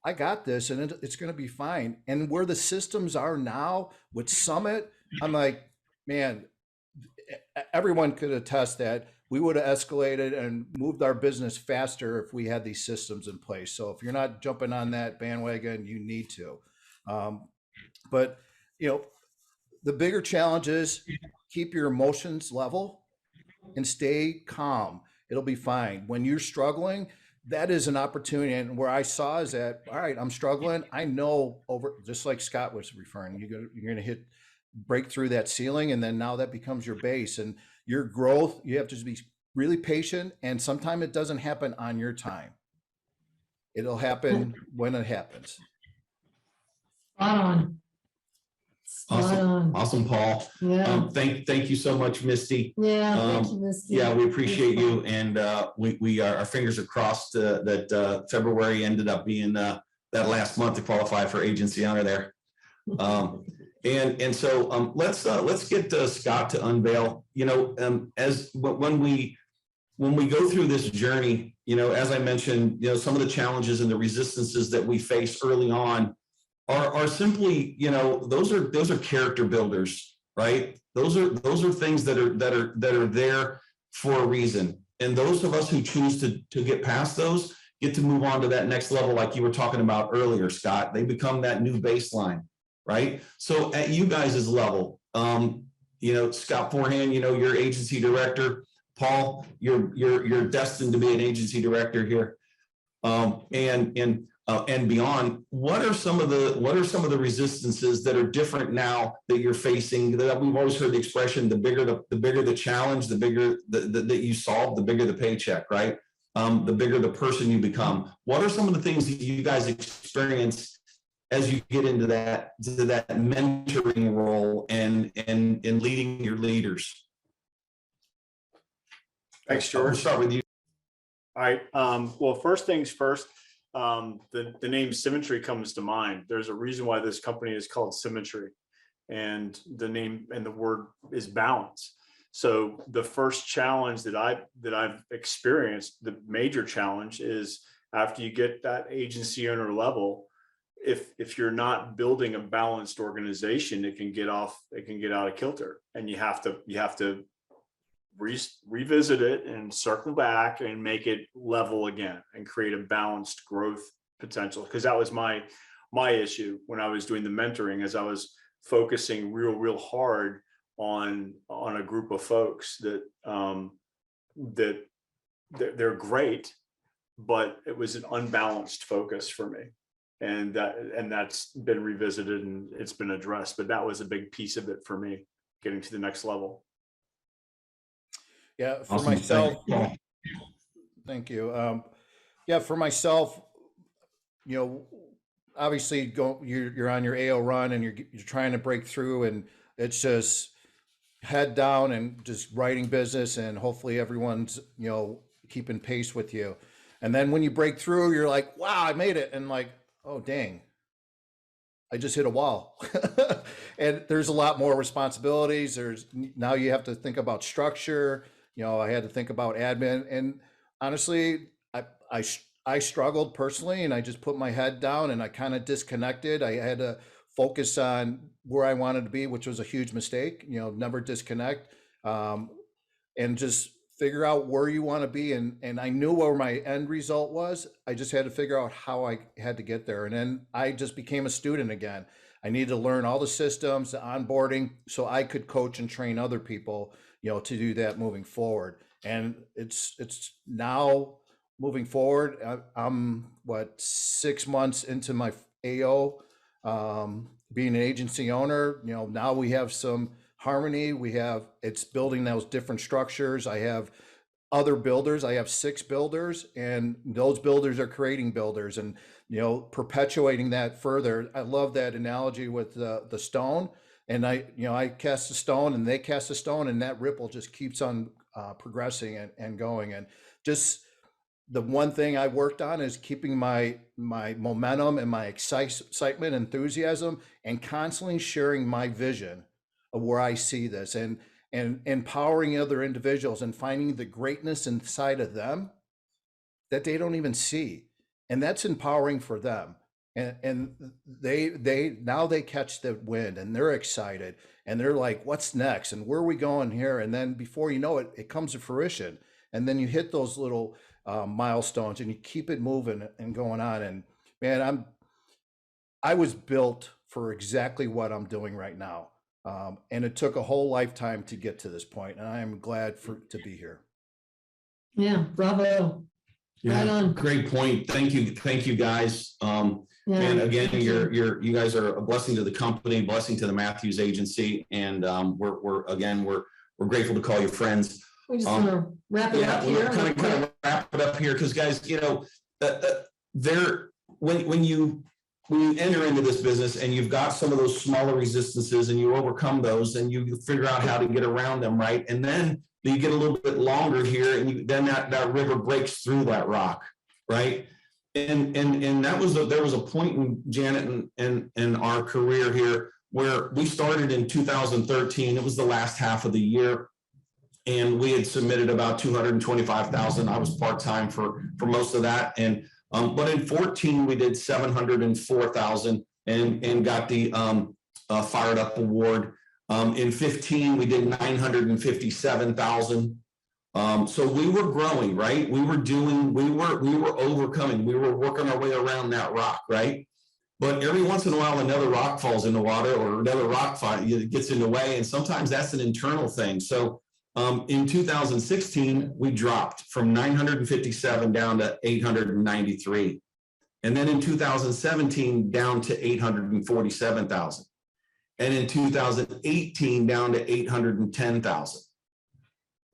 I got this, and it's going to be fine. And where the systems are now with Summit, I'm like, man, everyone could attest that we would have escalated and moved our business faster if we had these systems in place. So if you're not jumping on that bandwagon, you need to. But you know, the bigger challenge is keep your emotions level and stay calm. It'll be fine. When you're struggling, that is an opportunity. And where I saw is that, all right, I'm struggling. I know just like Scott was referring, you're going to break through that ceiling. And then now that becomes your base and your growth. You have to be really patient. And sometimes it doesn't happen on your time. It'll happen when it happens. Spot on. Awesome, Paul. Yeah. Thank you so much, Misty. Yeah. Thank you, Misty. Yeah, we appreciate you, and we are, our fingers are crossed that February ended up being that last month to qualify for agency honor there. And so let's get Scott to unveil. You know, when we go through this journey, you know, as I mentioned, you know, some of the challenges and the resistances that we face early on are simply, you know, those are character builders, right? Those are things that are there for a reason. And those of us who choose to get past those get to move on to that next level, like you were talking about earlier, Scott. They become that new baseline, right? So at you guys' level, you know, Scott Forehand, you know, you're agency director. Paul, you're destined to be an agency director here. And beyond, what are some of the resistances that are different now that you're facing? That we've always heard the expression: the bigger the challenge, the bigger that you solve, the bigger the paycheck, right? The bigger the person you become. What are some of the things that you guys experience as you get into that mentoring role and leading your leaders? Thanks, George. We'll start with you. All right. Well, first things first. The name Symmetry comes to mind. There's a reason why this company is called Symmetry, and the name and the word is balance. So the first challenge that I've experienced, the major challenge, is after you get that agency owner level, if you're not building a balanced organization, it can get out of kilter, and you have to revisit it and circle back and make it level again and create a balanced growth potential. Because that was my issue when I was doing the mentoring, as I was focusing real hard on a group of folks that they're great, but it was an unbalanced focus for me. And that's been revisited and it's been addressed, but that was a big piece of it for me, getting to the next level. Yeah, for Awesome. myself, thank you. Yeah, for myself, you know, obviously you're on your AO run and you're trying to break through, and it's just head down and just writing business, and hopefully everyone's, you know, keeping pace with you. And then when you break through, you're like, wow, I made it. And like, oh, dang, I just hit a wall. And there's a lot more responsibilities. Now you have to think about structure. You know, I had to think about admin, and honestly, I struggled personally, and I just put my head down and I kind of disconnected. I had to focus on where I wanted to be, which was a huge mistake. You know, never disconnect, and just figure out where you want to be. And I knew where my end result was. I just had to figure out how I had to get there. And then I just became a student again. I needed to learn all the systems, the onboarding, so I could coach and train other people, you know, to do that moving forward. And it's now moving forward. I'm 6 months into my AO, being an agency owner. You know, now we have some harmony. It's building those different structures. I have other builders. I have 6 builders, and those builders are creating builders, and, you know, perpetuating that further. I love that analogy with the stone. And I cast a stone and they cast a stone, and that ripple just keeps on progressing and going. And just the one thing I worked on is keeping my momentum and my excitement, enthusiasm, and constantly sharing my vision of where I see this, and empowering other individuals and finding the greatness inside of them that they don't even see. And that's empowering for them. And they now they catch the wind and they're excited and they're like, what's next? And where are we going here? And then before you know it, it comes to fruition. And then you hit those little milestones and you keep it moving and going on. And man, I was built for exactly what I'm doing right now. And it took a whole lifetime to get to this point, and I am glad to be here. Yeah, bravo. Right Yeah, on. great point. Thank you guys. Yeah, And again, thank you. you guys are a blessing to the company, blessing to the Mathews Agency, and we're grateful to call you friends. We just want to wrap it up We'll here. kind of wrap it up here because, guys, when you enter into this business and you've got some of those smaller resistances and you overcome those and you figure out how to get around them, right? And then you get a little bit longer here and then that river breaks through that rock, right? And there was a point in Janet and our career here where we started in 2013. It was the last half of the year. And we had submitted about 225,000. I was part-time for most of that. And but in 14, we did 704,000 and got the Fired Up Award. In 15, we did 957,000. So we were growing, right? We were overcoming, we were working our way around that rock, right? But every once in a while, another rock falls in the water or another rock gets in the way. And sometimes that's an internal thing. So in 2016, we dropped from 957 down to 893. And then in 2017, down to 847,000. And in 2018, down to 810,000,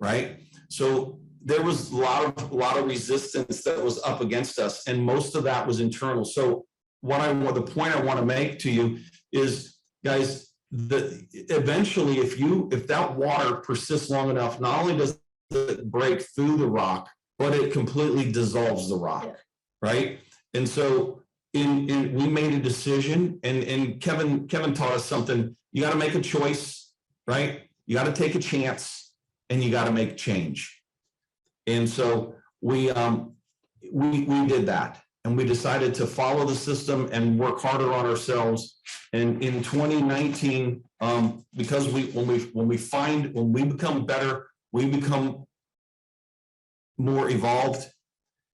right? So there was a lot of resistance that was up against us, and most of that was internal. So the point I want to make to you is, guys, eventually, if that water persists long enough, not only does it break through the rock, but it completely dissolves the rock, right? And so we made a decision, and Kevin taught us something. You got to make a choice, right? You got to take a chance, and you got to make change. And so we did that. And we decided to follow the system and work harder on ourselves. And in 2019, because when we become better, we become more evolved,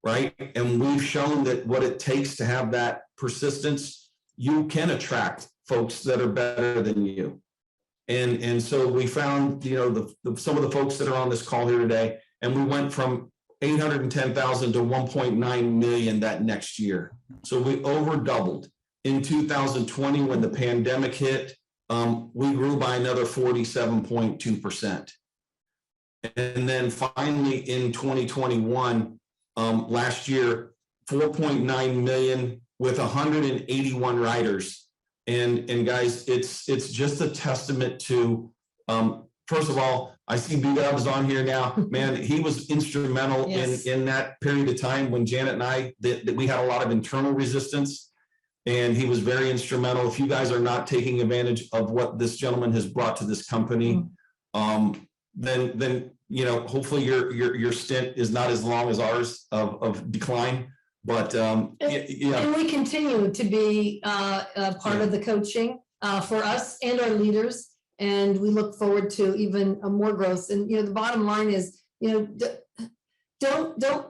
right? And we've shown that what it takes to have that persistence, you can attract folks that are better than you. And so we found, some of the folks that are on this call here today, and we went from 810,000 to 1.9 million that next year. So we over doubled. In 2020, when the pandemic hit, we grew by another 47.2%. And then finally in 2021, last year, 4.9 million with 181 writers. And guys, it's just a testament to, first of all, I see B-Dubs on here now. Man, he was instrumental in that period of time when Janet and I, that we had a lot of internal resistance, and he was very instrumental. If you guys are not taking advantage of what this gentleman has brought to this company, then hopefully your stint is not as long as ours of decline. But And we continue to be a part of the coaching for us and our leaders. And we look forward to even more growth. And, the bottom line is, don't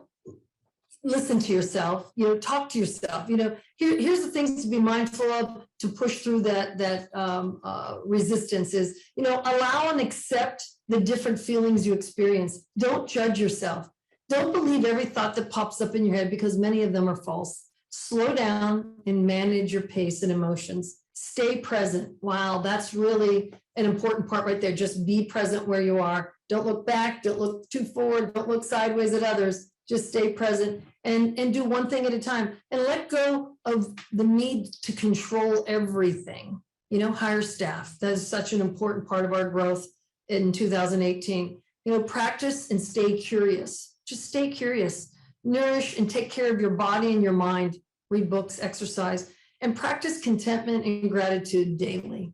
listen to yourself, talk to yourself, here's the things to be mindful of to push through that resistance is, allow and accept the different feelings you experience. Don't judge yourself. Don't believe every thought that pops up in your head because many of them are false. Slow down and manage your pace and emotions. Stay present. Wow, that's really an important part right there. Just be present where you are. Don't look back. Don't look too forward. Don't look sideways at others. Just stay present and do one thing at a time and let go of the need to control everything. Hire staff. That is such an important part of our growth in 2018. Practice and stay curious. Just stay curious. Nourish and take care of your body and your mind. Read books, exercise, and practice contentment and gratitude daily.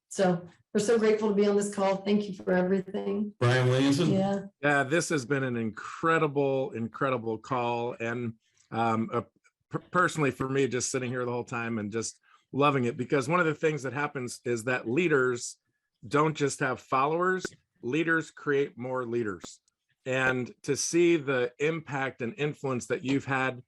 So we're so grateful to be on this call. Thank you for everything. Brian Williamson. Yeah, this has been an incredible call, and personally for me, just sitting here the whole time and just loving it, because one of the things that happens is that leaders don't just have followers, leaders create more leaders. And to see the impact and influence that you've had,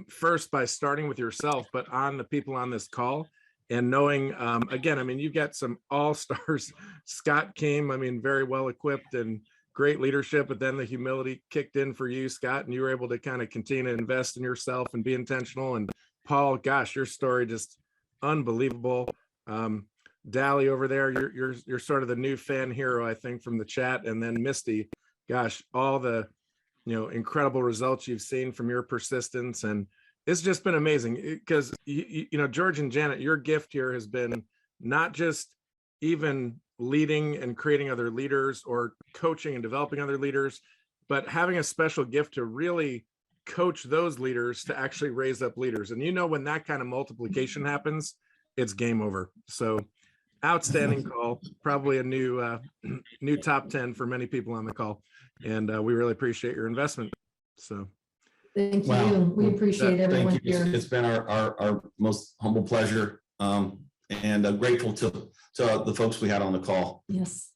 first by starting with yourself, but on the people on this call, and knowing, again, I mean, you've got some all-stars. Scott came, I mean, very well equipped and great leadership, but then the humility kicked in for you, Scott, and you were able to kind of continue to invest in yourself and be intentional. And Paul, gosh, your story just unbelievable. Dally over there, you're sort of the new fan hero, I think, from the chat. And then Misty, gosh, all the, you know, incredible results you've seen from your persistence. And it's just been amazing because, you know, George and Janet, your gift here has been not just even leading and creating other leaders or coaching and developing other leaders, but having a special gift to really coach those leaders to actually raise up leaders. And you know, when that kind of multiplication happens, it's game over. So outstanding call, probably a new top 10 for many people on the call. And we really appreciate your investment. So Thank you. Wow. We appreciate Thank everyone you. here. It's been our most humble pleasure, and grateful to the folks we had on the call. Yes.